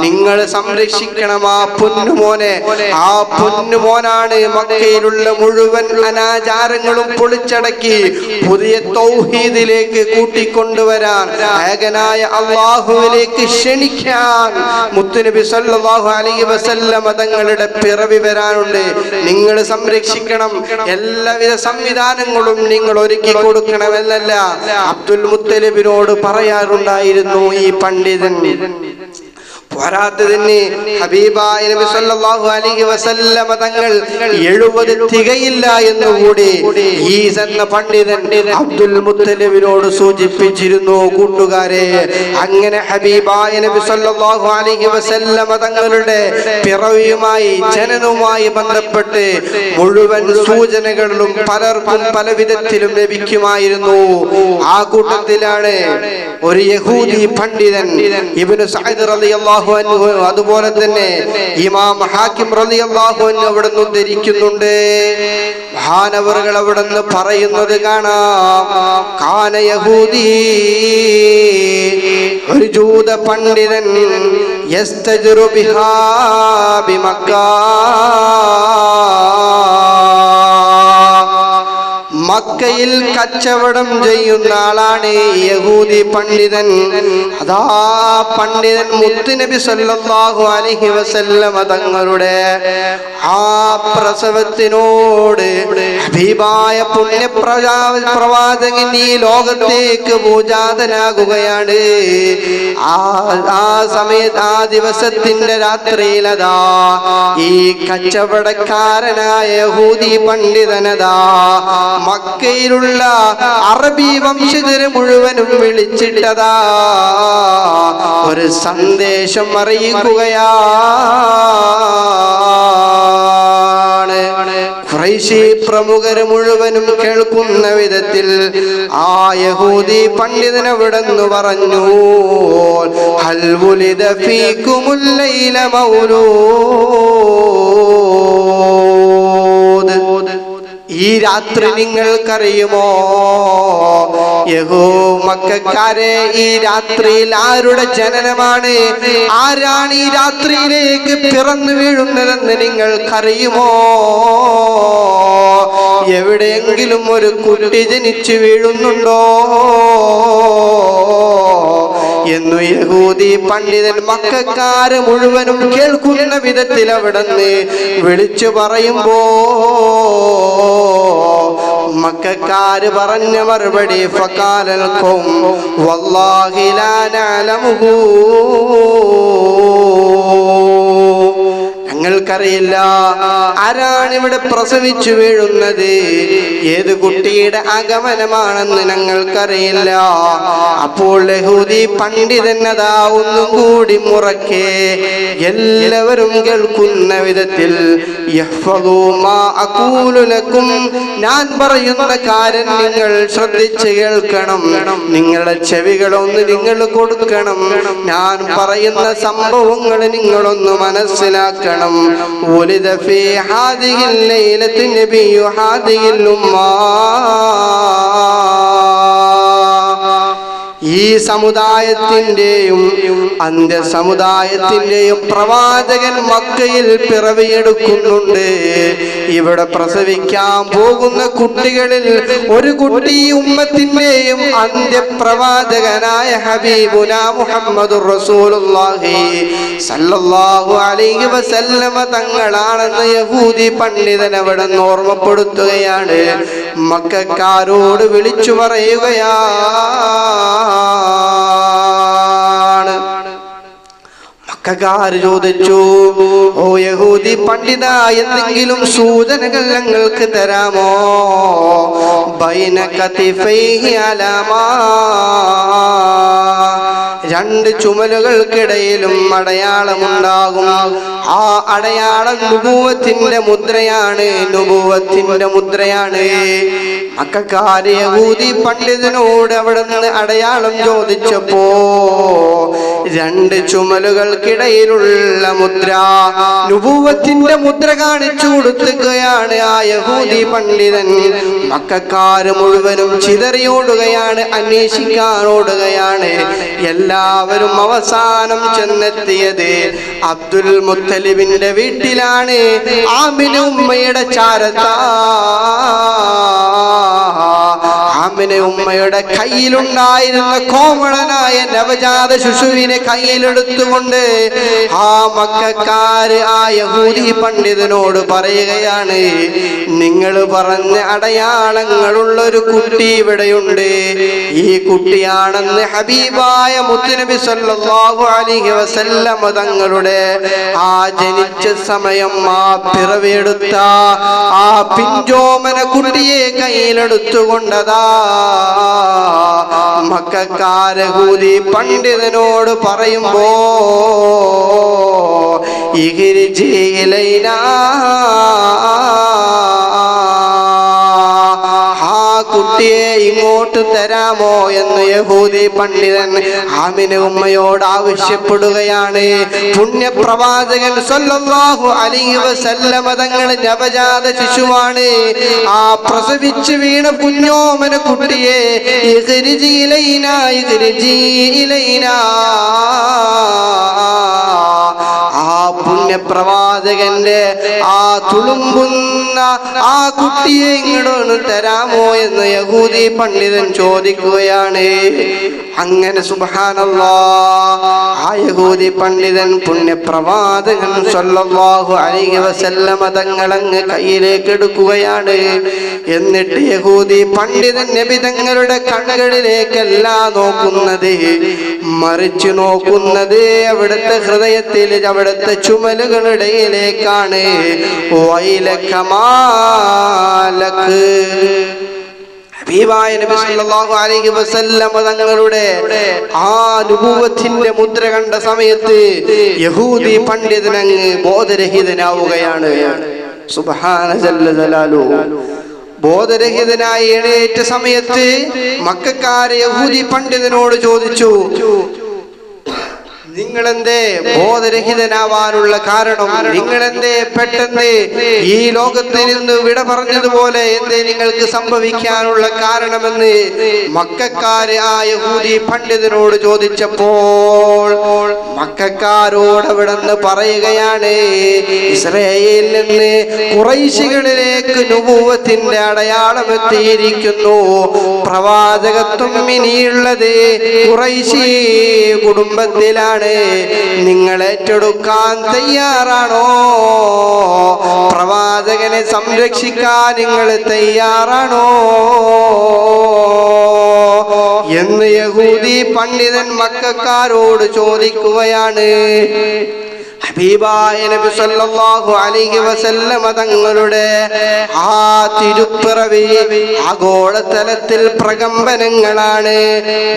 A: നിങ്ങൾ സംരക്ഷിക്കണം ആ പൊന്നുമോനെ. ആ പൊന്നുമോനാണ് മക്കയിലുള്ള മുഴുവൻ അനാചാരങ്ങളും പൊളിച്ചടക്കി പുതിയ തൗഹീദിലേക്ക് കൂട്ടിക്കൊണ്ടുവരാൻ, ഏകനായ അല്ലാഹുവിലേക്ക് ക്ഷണിക്കാൻ മുത്തുനബി സല്ലല്ലാഹു അലൈഹി വസല്ലം തങ്ങളുടെ പിറവി വരാനുണ്ട്. നിങ്ങൾ സംരക്ഷിക്കണം, എല്ലാവിധ സംവിധാനങ്ങളും നിങ്ങൾ ഒരുക്കി കൊടുക്കണമെന്നല്ല അബ്ദുൽ മുത്തലിബിനോട് പറയാറുണ്ടായിരുന്നു ഈ പണ്ഡിതൻ. പോരാത്തതിന് ഹബീബായ നബി സല്ലല്ലാഹു അലൈഹി വസല്ലം തങ്ങൾ 70 തികയില്ല എന്നുകൂടി ഈസ് എന്ന പണ്ഡിതൻ അബ്ദുൽ മുത്തലിബിനോട് സൂചിപ്പിച്ചിരുന്നു. കൂട്ടുകാരെ, അങ്ങനെ ഹബീബായ നബി സല്ലല്ലാഹു അലൈഹി വസല്ലം തങ്ങളുടെ പിറവിയുമായി ജനനവുമായി ബന്ധപ്പെട്ട് മുഴുവൻ സൂചനകളിലും പലർക്കും പല വിധത്തിലും ലഭിക്കുമായിരുന്നു. ആ കൂട്ടത്തിലാണ് ഒരു യഹൂദി പണ്ഡിതൻ ഇബ്നു സഅദ് റളിയല്ലാഹു അൻഹു, അതുപോലെ തന്നെ ഇമാം ഹാക്കിം റളിയല്ലാഹു അൻഹു അവിടുന്ന് ഉദ്ധരിക്കുന്നുണ്ട്. മഹാനവറുകൾ അവിടുന്ന് പറയുന്നത് കാണാം, കാന യഹൂദി, ഒരു ജൂത പണ്ഡിതൻ, യസ്തജ്റു ബിഹാ ബിമക്ക, മക്കയിൽ കച്ചവടം ചെയ്യുന്ന ആളാണ് യഹൂദി പണ്ഡിതൻ. അതാ പണ്ഡിതൻ മുത്തുനബി സല്ലല്ലാഹു അലൈഹി വസല്ലമ തങ്ങളുടെ ആ പ്രസവത്തിനോട് ഹബീബായ പുണ്യപ്രവാചകൻ ഈ ലോകത്തേക്ക് പൂജാതനാകുകയാണ്. ആ സമയത്ത് ആ ദിവസത്തിന്റെ രാത്രിയിലതാ ഈ കച്ചവടക്കാരനായ യഹൂദി പണ്ഡിതനതാ മക്കയിലുള്ള അറബി വംശജരെ മുഴുവനും വിളിച്ചിട്ടതാ ഒരു സന്ദേശം അറിയിക്കുകയാണ്. ഖുറൈശി പ്രമുഖര് മുഴുവനും കേൾക്കുന്ന വിധത്തിൽ ആ യഹൂദി പണ്ഡിതൻ അവിടെന്ന് പറഞ്ഞു, ഹൽ വുലിദ ഫീകുമുൽ ലൈല മൗലൂദ്. ഈ രാത്രി നിങ്ങൾക്കറിയുമോ മക്കക്കാരെ, ഈ രാത്രിയിൽ ആരുടെ ജനനമാണ്, ആരാണ് ഈ രാത്രിയിലേക്ക് പിറന്നു വീഴുന്നതെന്ന് നിങ്ങൾക്കറിയുമോ? എവിടെയെങ്കിലും ഒരു കുട്ടി ജനിച്ചു വീഴുന്നുണ്ടോ എന്നു യഹൂദി പണ്ഡിതൻ മക്കക്കാര് മുഴുവനും കേൾക്കുന്ന വിധത്തിൽ അവിടുന്ന് വിളിച്ചു പറയുമ്പോ മക്കക്കാര് പറഞ്ഞ മറുപടി ഫഖാലൽ ഖൗം വല്ലാഹി ലാ നഅലമുഹു, ഞങ്ങൾക്കറിയില്ല ആരാണ് ഇവിടെ പ്രസവിച്ചു വീഴുന്നത്, ഏത് കുട്ടിയുടെ ആഗമനമാണെന്ന് ഞങ്ങൾക്കറിയില്ല. അപ്പോൾ യഹൂദി പണ്ഡിതനതാ ഒന്നും കൂടി മുറക്കെ എല്ലാവരും കേൾക്കുന്ന വിധത്തിൽ യഹ്ഫദൂ മാ അഖൂലു ലക്കും, ഞാൻ പറയുന്ന കാര്യം നിങ്ങൾ ശ്രദ്ധിച്ച് കേൾക്കണം, നിങ്ങളുടെ ചെവികളൊന്ന് നിങ്ങൾ കൊടുക്കണം, ഞാൻ പറയുന്ന സംഭവങ്ങൾ നിങ്ങളൊന്ന് മനസ്സിലാക്കണം. ولد في هذه الليلة نبي هذه الأمة, ഈ സമുദായത്തിന്റെയും അന്ത്യ സമുദായത്തിന്റെയും പ്രവാചകൻ മക്കയിൽ പിറവിയെടുക്കുന്നുണ്ട്. ഇവിടെ പ്രസവിക്കാൻ പോകുന്ന കുട്ടികളിൽ ഒരു കുട്ടി ഉമ്മത്തിന്റെയും അന്ത്യപ്രവാചകനായ ഹബീബുനാ മുഹമ്മദുർ റസൂലുള്ളാഹി സല്ലല്ലാഹു അലൈഹി വസല്ലമ തങ്ങളാണെന്ന് യഹൂദി പണ്ഡിതൻ അവിടെ ഓർമ്മപ്പെടുത്തുകയാണ്. മക്കക്കാരോട് വിളിച്ചു പറയുകയാണ്. മക്കക്കാർ ചോദിച്ചു, ഓ യഹൂദി പണ്ഡിത, എന്തെങ്കിലും സൂചനകൾ ഞങ്ങൾക്ക് തരാമോ? ബൈന കതിഫൈഹി അലാമാ, രണ്ട് ചുമലുകൾക്കിടയിലും അടയാളമുണ്ടാകും. ആ അടയാളം നുബുവത്തിന്റെ മുദ്രയാണ്, നുബുവത്തിന്റെ മുദ്രയാണ്. മക്കക്കാര് യഹൂദി പണ്ഡിതനോട് അവിടെ നിന്ന് അടയാളം ചോദിച്ചപ്പോ രണ്ട് ചുമലുകൾക്കിടയിലുള്ള മുദ്ര, നുബുവത്തിന്റെ മുദ്ര കാണിച്ചു കൊടുക്കുകയാണ് ആ യഹൂദി പണ്ഡിതൻ. മക്കക്കാര് മുഴുവനും ചിതറിയോടുകയാണ്, അന്വേഷിക്കാനോടുകയാണ്. എല്ലാവരും അവസാനം ചെന്നെത്തിയത് അബ്ദുൽ മുത്തലിബിന്റെ വീട്ടിലാണ്. ആമിന ഉമ്മയുടെ ചാരത്താ. ആമിന ഉമ്മയുടെ കയ്യിലുണ്ടായിരുന്ന കോമളനായ നവജാത ശിശുവിനെ കയ്യിലെടുത്തുകൊണ്ട് ആ മക്കക്കാര് ആ യഹൂദി പണ്ഡിതനോട് പറയുകയാണ്, നിങ്ങൾ പറഞ്ഞ അടയാളങ്ങളുള്ള ഒരു കുട്ടി ഇവിടെയുണ്ട്. ഈ കുട്ടിയാണെന്ന് ഹബീബായ മുത്തുനബി സല്ലല്ലാഹു അലൈഹി വസല്ലം തങ്ങളുടെ ആ ജനിച്ച സമയം ആ പിറവിയെടുത്ത ആ പിഞ്ചോമന കുട്ടിയെ കയ്യിലെടുത്തുകൊണ്ടതാ മക്കക്കാര് യഹൂദി പണ്ഡിതനോട് പറയുമ്പോ ഇഖ്രിജി ഇലൈനാ, കുട്ടിയെ ഇങ്ങോട്ട് തരാമോ എന്ന് യഹൂദി പണ്ഡിതൻ ആമിന ഉമ്മയോട് ആവശ്യപ്പെടുകയാണ്. പുണ്യപ്രവാചകൻ സല്ലല്ലാഹു അലൈഹി വസല്ലമ തങ്ങൾ നവജാത ശിശുവാണ്. ആ പ്രസവിച്ചു വീണ കുഞ്ഞോമന കുട്ടിയെ ഇഖ്രിജി ഇലൈനാ, ഇഖ്രിജി ഇലൈനാ, ആ പുണ്യ പുണ്യപ്രവാചകന്റെ ആ തുളുമ്പുന്ന ആ കുട്ടിയെ ഇങ്ങോട്ട് തരാമോ എന്ന് യഹൂദി പണ്ഡിതൻ ചോദിക്കുകയാണ്. അങ്ങനെ സുബ്ഹാനല്ലാഹ് ആ യഹൂദി പണ്ഡിതൻ പുണ്യപ്രവാചകൻ സ്വല്ലല്ലാഹു അലൈഹി വസല്ലമ തങ്ങളങ്ങ് കയ്യിലേക്ക് എടുക്കുകയാണ്. എന്നിട്ട് യഹൂദി പണ്ഡിതൻ നബി തങ്ങളുടെ കണ്ണുകളിലേക്കല്ല നോക്കുന്നത്, മറിച്ച് നോക്കുന്നത് അവിടുത്തെ ഹൃദയത്തിൽ അവിടുത്തെ ചുമലുകളുടെയിലേക്കാണ്. വൈലകമാലക്ക് ഹബീബായ നബി സല്ലല്ലാഹു അലൈഹി വസല്ലം തങ്ങളുടെ ആ നുബുവത്തിന്റെ മുദ്ര കണ്ട സമയത്ത് യഹൂദി പണ്ഡിതൻ അങ്ങ് ബോധരഹിതനാവുകയാണ്. സുബ്ഹാന ജല്ല ജലാലുഹു. ബോധരഹിതനായി എണീറ്റ സമയത്ത് മക്കക്കാരെ യഹൂദി പണ്ഡിതനോട് ചോദിച്ചു, നിങ്ങളെന്തേ ബോധരഹിതനാവാനുള്ള കാരണം? നിങ്ങളെന്തേ പെട്ടെന്ന് ഈ ലോകത്തിൽ നിന്ന് വിട പറഞ്ഞതുപോലെ എന്തേ നിങ്ങൾക്ക് സംഭവിക്കാനുള്ള കാരണമെന്ന് മക്കക്കാര് ആ യഹൂദി പണ്ഡിതനോട് ചോദിച്ചപ്പോൾ മക്കക്കാരോട് അവിടെ നിന്ന് പറയുകയാണ്, ഇസ്രായേലിൽ നിന്ന് ഖുറൈശികളിലേക്ക് നുബുവത്തിന്റെ അടയാളം എത്തിയിരിക്കുന്നു. പ്രവാചകത്വം ഇനിയുള്ളത് ഖുറൈശി കുടുംബത്തിലാണ്. നിങ്ങൾ ഏറ്റെടുക്കാൻ തയ്യാറാണോ? പ്രവാചകനെ സംരക്ഷിക്കാൻ നിങ്ങൾ തയ്യാറാണോ എന്ന് യഹൂദി പണ്ഡിതൻ മക്കക്കാരോട് ചോദിക്കുകയാണ്. ഹബീബായ നബി സല്ലല്ലാഹു അലൈഹി വസല്ലമ തങ്ങളുടെ ആ തിരുപ്പിറവി ആഗോളതലത്തിൽ പ്രകമ്പനങ്ങളാണ്.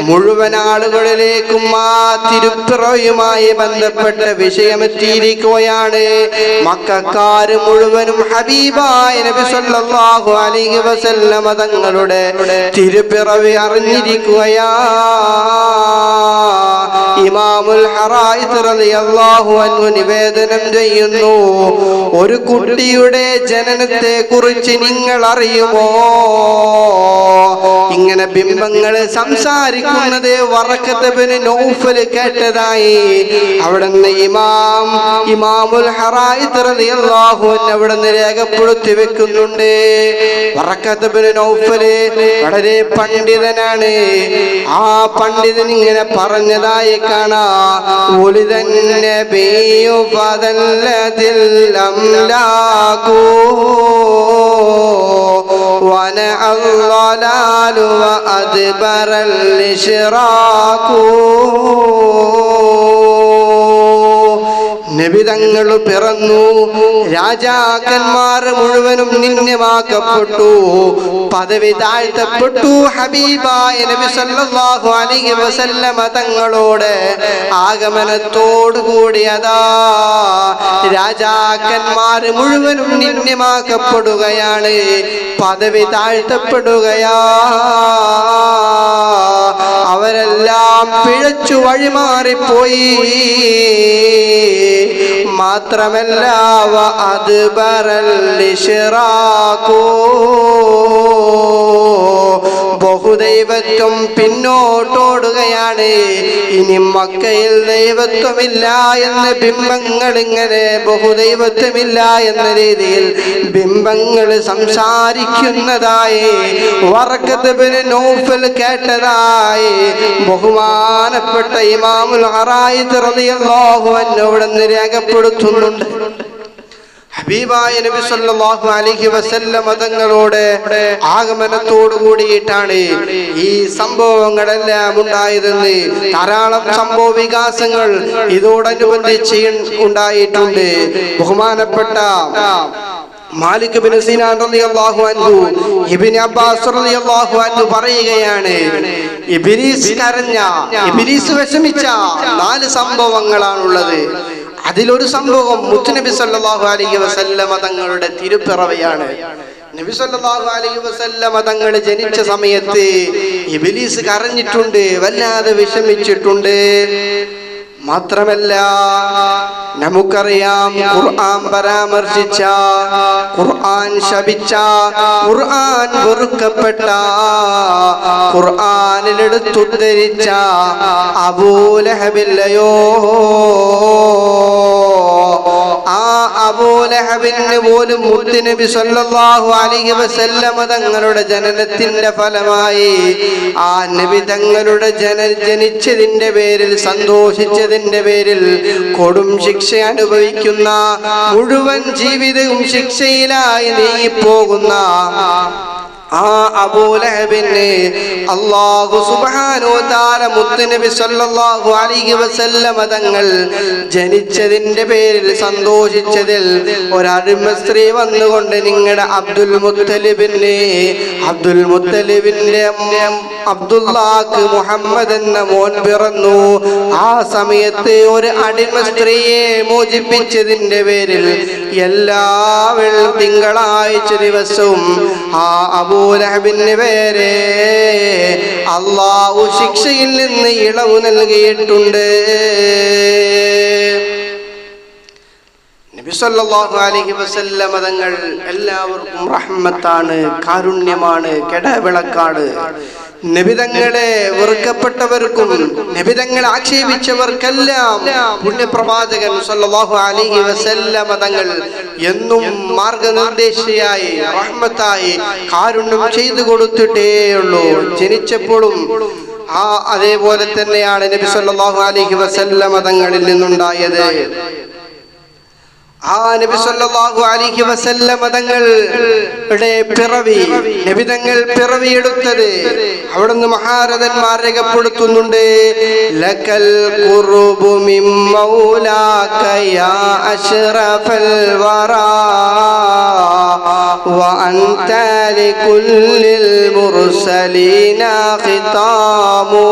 A: മുഴുവൻ ആളുകളിലേക്കും ആ തിരുപ്പിറവിയുമായി ബന്ധപ്പെട്ട വിഷയമെത്തിയിരിക്കുകയാണ്. മക്കക്കാര് മുഴുവനും ഹബീബായ നബി സല്ലല്ലാഹു അലൈഹി വസല്ലമ തങ്ങളുടെ തിരുപ്പിറവി അറിഞ്ഞിരിക്കുകയാണ്. ഇമാമുൽ ഹറായിത്ത് റളിയല്ലാഹു അൻഹു നിവേദനം ചെയ്യുന്നു, ഒരു കുട്ടിയുടെ ജനനത്തെ കുറിച്ച് നിങ്ങൾ അറിയുമോ? ഇങ്ങനെ ബിംബങ്ങൾ സംസാരിക്കുന്നത് വറഖത്ത് ഇബ്നു നൗഫൽ കേട്ടതായി അവിടുന്ന് ഇമാമുൽ ഹറായിത്ത് റളിയല്ലാഹു അൻഹു അവിടുന്ന് രേഖപ്പെടുത്തി വെക്കുന്നുണ്ട്. വറഖത്ത് ഇബ്നു നൗഫൽ വളരെ പണ്ഡിതനാണ്. ആ പണ്ഡിതൻ ഇങ്ങനെ പറഞ്ഞതായി കാണാം, ഉലിദൻ നബിയു ഫദല്ലതിൽ അംലാകു വനഅൽ ളലാലു വഅദ്ബറൽ ഇശ്റാകു. നബിതങ്ങൾ പിറന്നു, രാജാക്കന്മാർ മുഴുവനും നിന്ദ്യമാക്കപ്പെട്ടു, പദവി താഴ്ത്തപ്പെട്ടു. ഹബീബായ നബി സല്ലല്ലാഹു അലൈഹി വസല്ലമ തങ്ങളോട് ആഗമനത്തോടു കൂടിയതാ രാജാക്കന്മാർ മുഴുവനും നിന്ദ്യമാക്കപ്പെടുകയാണ്, പദവി താഴ്ത്തപ്പെടുകയാ. അവരെല്ലാം പിഴച്ചു വഴിമാറിപ്പോയി. മാത്രമല്ല വഅദ്ബറൽ ഇശ്റാകു, ബഹുദൈവത്വം പിന്നോട്ടോടുകയാണ്. ഇനി മക്കയിൽ ദൈവത്വമില്ല എന്ന് ബിംബങ്ങൾ ഇങ്ങനെ ബഹുദൈവത്വമില്ല എന്ന രീതിയിൽ ബിംബങ്ങൾ സംസാരിക്കുന്നതായി വറഖത്ത് ഇബ്നു നൗഫൽ കേട്ടതായി ബഹുമാനപ്പെട്ട ഇമാമുൽ ഹറായിത്ത് റളിയല്ലാഹു അൻഹു അവിടുന്ന് രേഖപ്പെടുത്തുന്നുണ്ട്. ഹബീബായ നബി സല്ലല്ലാഹു അലൈഹി വസല്ലം തങ്ങളോട് ആഗമനത്തോടു കൂടിയിട്ടാണ് ഈ സംഭവങ്ങളെല്ലാം ഉണ്ടായതെന്ന് ധാരാളം സംഭവ വികാസങ്ങൾ ഇതോടനുബന്ധിച്ച് ഉണ്ടായിട്ടുണ്ട്. ബഹുമാനപ്പെട്ട മാലിക് ബിൻ സിനാൻ റളിയല്ലാഹു അൻഹു ഇബ്നു അബ്ബാസ് റളിയല്ലാഹു അൻഹു പറയുകയാണ്, ഇബ്ലീസ് കരഞ്ഞ, ഇബ്ലീസ് വിഷമിച്ച 4 സംഭവങ്ങളാണുള്ളത്. അതിലൊരു സംഭവം മുത്തുനബി സല്ലല്ലാഹു അലൈഹി വസല്ലമ തങ്ങളുടെ തിരുപ്പിറവിയാണ്. നബി സല്ലല്ലാഹു അലൈഹി വസല്ലമ തങ്ങൾ ജനിച്ച സമയത്ത് ഇബ്ലീസ് കരഞ്ഞിട്ടുണ്ട്, വല്ലാതെ വിഷമിച്ചിട്ടുണ്ട്. മാത്രമല്ല നമുക്കറിയാം ഖുർആൻ പരാമർശിച്ച, ഖുർആൻ ശപിച്ച, ഖുർആൻ വെറുക്കപ്പെട്ട, ഖുർആനിലെടുത്തുദ്ധരിച്ച അബൂലഹബില്ലയോ, ആ അബൂലഹബിന് പോലും മുത്തുനബി സല്ലല്ലാഹു അലൈഹി വസല്ലമ തങ്ങളുടെ ജനനത്തിന്റെ ഫലമായി ആ നബി തങ്ങളുടെ ജനിച്ചതിന്റെ പേരിൽ, സന്തോഷിച്ചതിന്റെ പേരിൽ കൊടും ശിക്ഷ അനുഭവിക്കുന്ന, മുഴുവൻ ജീവിതവും ശിക്ഷയിലായി നീങ്ങിപ്പോകുന്ന ആ അബൂലഹബിനെ അല്ലാഹു സുബ്ഹാനഹു വ തആല മുത്തുനബി സല്ലല്ലാഹു അലൈഹി വസല്ലമ തങ്ങൾ ജനിച്ചതിന്റെ പേരിൽ സന്തോഷിച്ചതിൽ ഒരടിമ സ്ത്രീ വന്നുകൊണ്ട് നിങ്ങളുടെ അബ്ദുൽ മുത്തലിബിന്റെ അബ്ദുല്ലാക്ക് മുഹമ്മദ് എന്ന മോൻ പിറന്നു. ആ സമയത്ത് ഒരു അടിമ സ്ത്രീയെ മോചിപ്പിച്ചതിന്റെ പേരിൽ എല്ലാ തിങ്കളാഴ്ച ദിവസവും ആ അബൂലഹബിന് പേരെ അല്ലാഹു ശിക്ഷയിൽ നിന്ന് ഇളവ് നൽകിയിട്ടുണ്ട്. നബി സല്ലല്ലാഹു അലൈഹി വസല്ലം തങ്ങൾ എല്ലാവർക്കും റഹ്മത്താണ്, കാരുണ്യമാണ്, കെടവിളക്കാണ്. നബിതങ്ങളെ വെറുക്കപ്പെട്ടവർക്കും നബിതങ്ങളെ ആക്ഷേപിച്ചവർക്കെല്ലാം പുണ്യപ്രവാചകൻ സല്ലല്ലാഹു അലൈഹി വസല്ലം തങ്ങൾ എന്നും മാർഗനിർദ്ദേശിയായി, റഹ്മത്തായി, കാരുണ്യം ചെയ്തു കൊടുത്തിട്ടേയുള്ളൂ. ജനിച്ചപ്പോഴും അതേപോലെ തന്നെയാണ് നബി സല്ലല്ലാഹു അലൈഹി വസല്ലം തങ്ങളിൽ നിന്നുണ്ടായത്. ആ നബി സല്ലല്ലാഹു അലൈഹി വസല്ലം തങ്ങളുടെ പിറവി, നബി തങ്ങൾ പിറവിയെടുത്തത് അവിടുന്ന് മഹാരഥന്മാർ രേഖപ്പെടുത്തുന്നുണ്ട്. ലകൽ ഖുർബു മിൻ മൗലാക യാ അശ്റഫൽ വറാ വ അൻത ലികുല്ലിൽ മുർസലീന ഖിതാമു.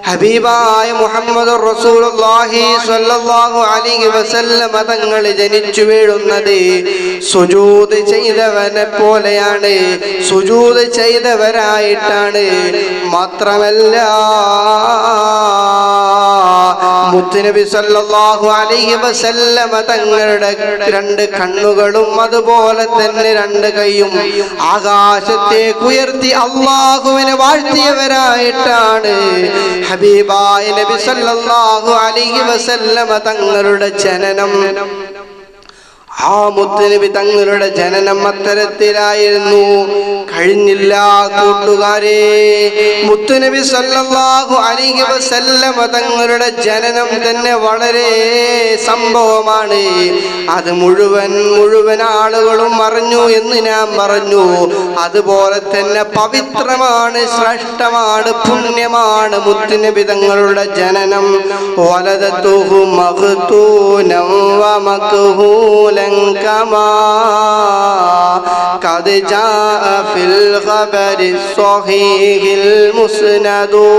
A: ഹബീബായ മുഹമ്മദ് റസൂലുള്ളാഹി സ്വല്ലല്ലാഹു അലൈഹി വസല്ലം തങ്ങൾ ജനിച്ചു വീഴുന്നത് സുജൂദ് ചെയ്തവനെ പോലെയാണ്, സുജൂദ് ചെയ്തവരായിട്ടാണ്. മാത്രമല്ല മുത്തുനബി സല്ലല്ലാഹു അലൈഹി വസല്ലം തങ്ങളുടെ രണ്ട് കണ്ണുകളും അതുപോലെ തന്നെ രണ്ട് കൈയും ആകാശത്തേക്ക് ഉയർത്തി അല്ലാഹുവിനെ വാഴ്ത്തിയവരായിട്ടാണ് ഹബീബായ നബി സല്ലല്ലാഹു അലൈഹി വസല്ലം തങ്ങളുടെ ജനനം. ആ മുത്തുനബി തങ്ങളുടെ ജനനം അത്തരത്തിലായിരുന്നു. കഴിഞ്ഞില്ല കൂട്ടുകാരെ, മുത്തുനബി സല്ലല്ലാഹു അലൈഹി വസല്ലം തങ്ങളുടെ ജനനം തന്നെ വളരെ സംഭവമാണ്. അത് മുഴുവൻ ആളുകളും അറിഞ്ഞു എന്ന് ഞാൻ പറഞ്ഞു. അതുപോലെ തന്നെ പവിത്രമാണ്, ശ്രേഷ്ഠമാണ്, പുണ്യമാണ് മുത്തുനബി തങ്ങളുടെ ജനനം. വലദതുഹു മഖ്തൂനം വ മക്ഹൂലൻ കമാ ഖദ് ജാഅ ഫിൽ ഖബരി സ്വഹീഹിൽ മുസ്നദു.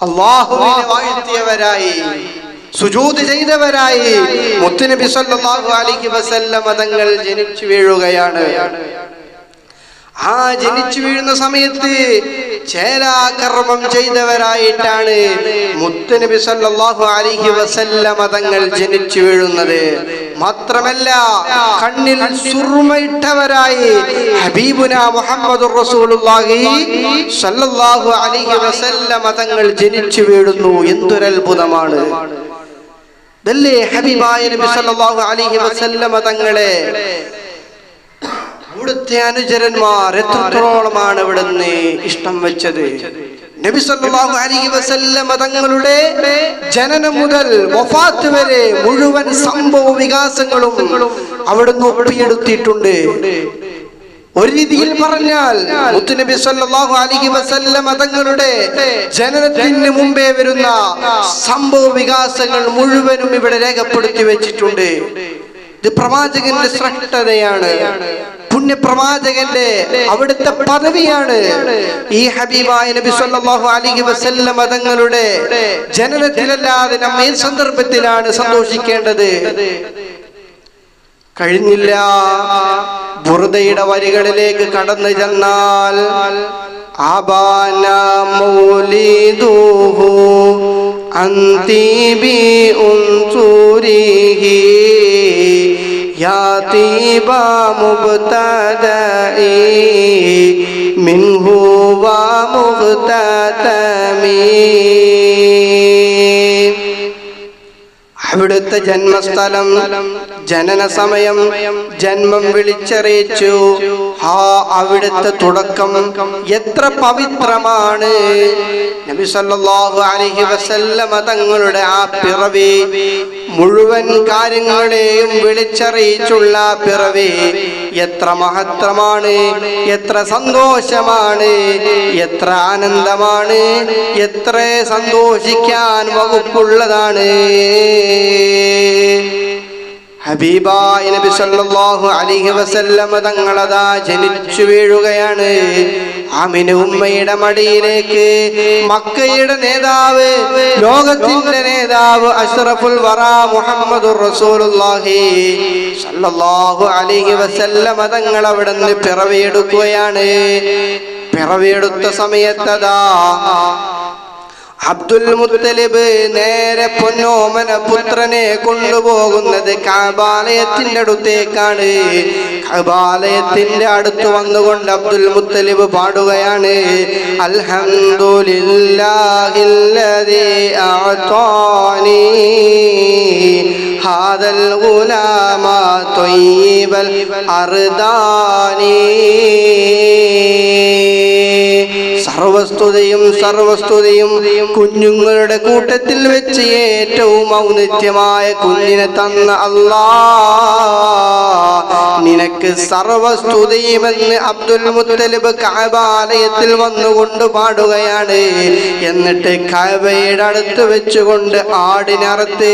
A: അല്ലാഹുവിനെ വാഴ്ത്തിയവരായി, സുജൂദ് ചെയ്തവരായി മുത്തുനബി സല്ലല്ലാഹു അലൈഹി വസല്ലം തങ്ങൾ ജനിച്ചു വീഴുകയാണ്. ആ ജനിച്ചു വീഴുന്ന സമയത്ത് ചേലാകർമ്മം ചെയ്തവരായിട്ടാണ് മുത്തുനബി സല്ലല്ലാഹു അലൈഹി വസല്ലം തങ്ങൾ ജനിച്ചു വീഴുന്നത്. മാത്രമല്ല കണ്ണിൽ സുർമയിട്ടവരായി ഹബീബുനാ മുഹമ്മദുർ റസൂലുള്ളാഹി സല്ലല്ലാഹു അലൈഹി വസല്ലം തങ്ങൾ ജനിച്ചു വീഴുന്നു. എന്തൊരു അത്ഭുതമാണ്! ദല്ലേ ഹബീബായ നബി സല്ലല്ലാഹു അലൈഹി വസല്ലം തങ്ങളെ അവിടുത്തെ അനുചരന്മാർ എത്രത്തോളമാണ് അവിടുന്ന് ഇഷ്ടം വെച്ചത്. നബി സല്ലല്ലാഹു അലൈഹി വസല്ലം തങ്ങളുടെ ജനനം മുതൽ വഫാത്ത് വരെ മുഴുവൻ സംഭവ വികാസങ്ങളും അവിടുന്ന് ഒപ്പിയെടുത്തിട്ടുണ്ട്. ഒരു രീതിയിൽ പറഞ്ഞാൽ മുത്തുനബി സല്ലല്ലാഹു അലൈഹി വസല്ലം തങ്ങളുടെ ജനനത്തിന് മുമ്പേ വരുന്ന സംഭവ വികാസങ്ങൾ മുഴുവനും ഇവിടെ രേഖപ്പെടുത്തി വെച്ചിട്ടുണ്ട്. ഇത് പ്രവാചകന്റെ ശ്രേഷ്ഠതയാണ്, പുണ്യപ്രവാചകന്റെ അവിടുത്തെ പദവിയാണ്. ഈ ഹബീബായ നബി സല്ലല്ലാഹു അലൈഹി വസല്ലം തങ്ങളുടെ ജനനത്തിലല്ലാതെ നമ്മെ ഈ സന്ദർഭത്തിലാണ് സന്തോഷിക്കേണ്ടത്. കഴിഞ്ഞില്ല. ബുർദയുടെ വരികളിലേക്ക് കടന്നു ചെന്നാൽ أبانا مولده أنت بأنصره يا طيب مبتدئي منه ومختتمي. അവിടുത്തെ ജന്മസ്ഥലം, ജനന സമയം, ജന്മം വിളിച്ചറിയിച്ചു. അവിടുത്തെ തുടക്കം എത്ര പവിത്രമാണ്. നബി സല്ലല്ലാഹു അലൈഹി വസല്ലമ തങ്ങളുടെ ആ പിറവി, മുഴുവൻ കാര്യങ്ങളെയും വിളിച്ചറിയിച്ചുള്ള പിറവി എത്ര മഹത്തരമാണ്, എത്ര സന്തോഷമാണ്, എത്ര ആനന്ദമാണ്, എത്ര സന്തോഷിക്കാൻ വകുപ്പുള്ളതാണ്. ഹബീബായ നബി സല്ലല്ലാഹു അലൈഹി വസല്ലമ തങ്ങളതാ ജനിച്ചു വീഴുകയാണ്. ആമിന ഉമ്മയുടെ മടിയിലേക്ക് മക്കയുടെ നേതാവ്, ലോകത്തിന്റെ നേതാവ് അഷ്റഫുൽ വറാ മുഹമ്മദുർ റസൂലുള്ളാഹി സല്ലല്ലാഹു അലൈഹി വസല്ലമ തങ്ങൾ അവിടുന്ന് പിറവിയെടുക്കുകയാണ്. പിറവിയെടുത്ത സമയത്തതാ അബ്ദുൽ മുത്തലിബ് നേരെ പൊന്നോമന പുത്രനെ കൊണ്ടുപോകുന്നത് കഅബാലയത്തിന്റെ അടുത്തേക്കാണ്. കഅബാലയത്തിന്റെ അടുത്ത് വന്നുകൊണ്ട് അബ്ദുൽ മുത്തലിബ് പാടുകയാണ്, അൽഹംദുലില്ലാഹില്ലദീ അഅതാനി ഹാദൽ ഗുലാമ ത്വയ്യിബൽ അർദാനി. സർവസ്തുതിയും കുഞ്ഞുങ്ങളുടെ കൂട്ടത്തിൽ വെച്ച് ഏറ്റവും ഔന്നിത്യമായ കുഞ്ഞിനെ തന്ന അല്ലാഹ്, നിനക്ക് സർവസ്തുതിയുമെന്ന് അബ്ദുൽ മുത്തലിബ് കഅബാലയത്തിൽ വന്നുകൊണ്ട് പാടുകയാണ്. എന്നിട്ട് കഅബയുടെ അടുത്ത് വെച്ചുകൊണ്ട് ആടിനറുത്ത്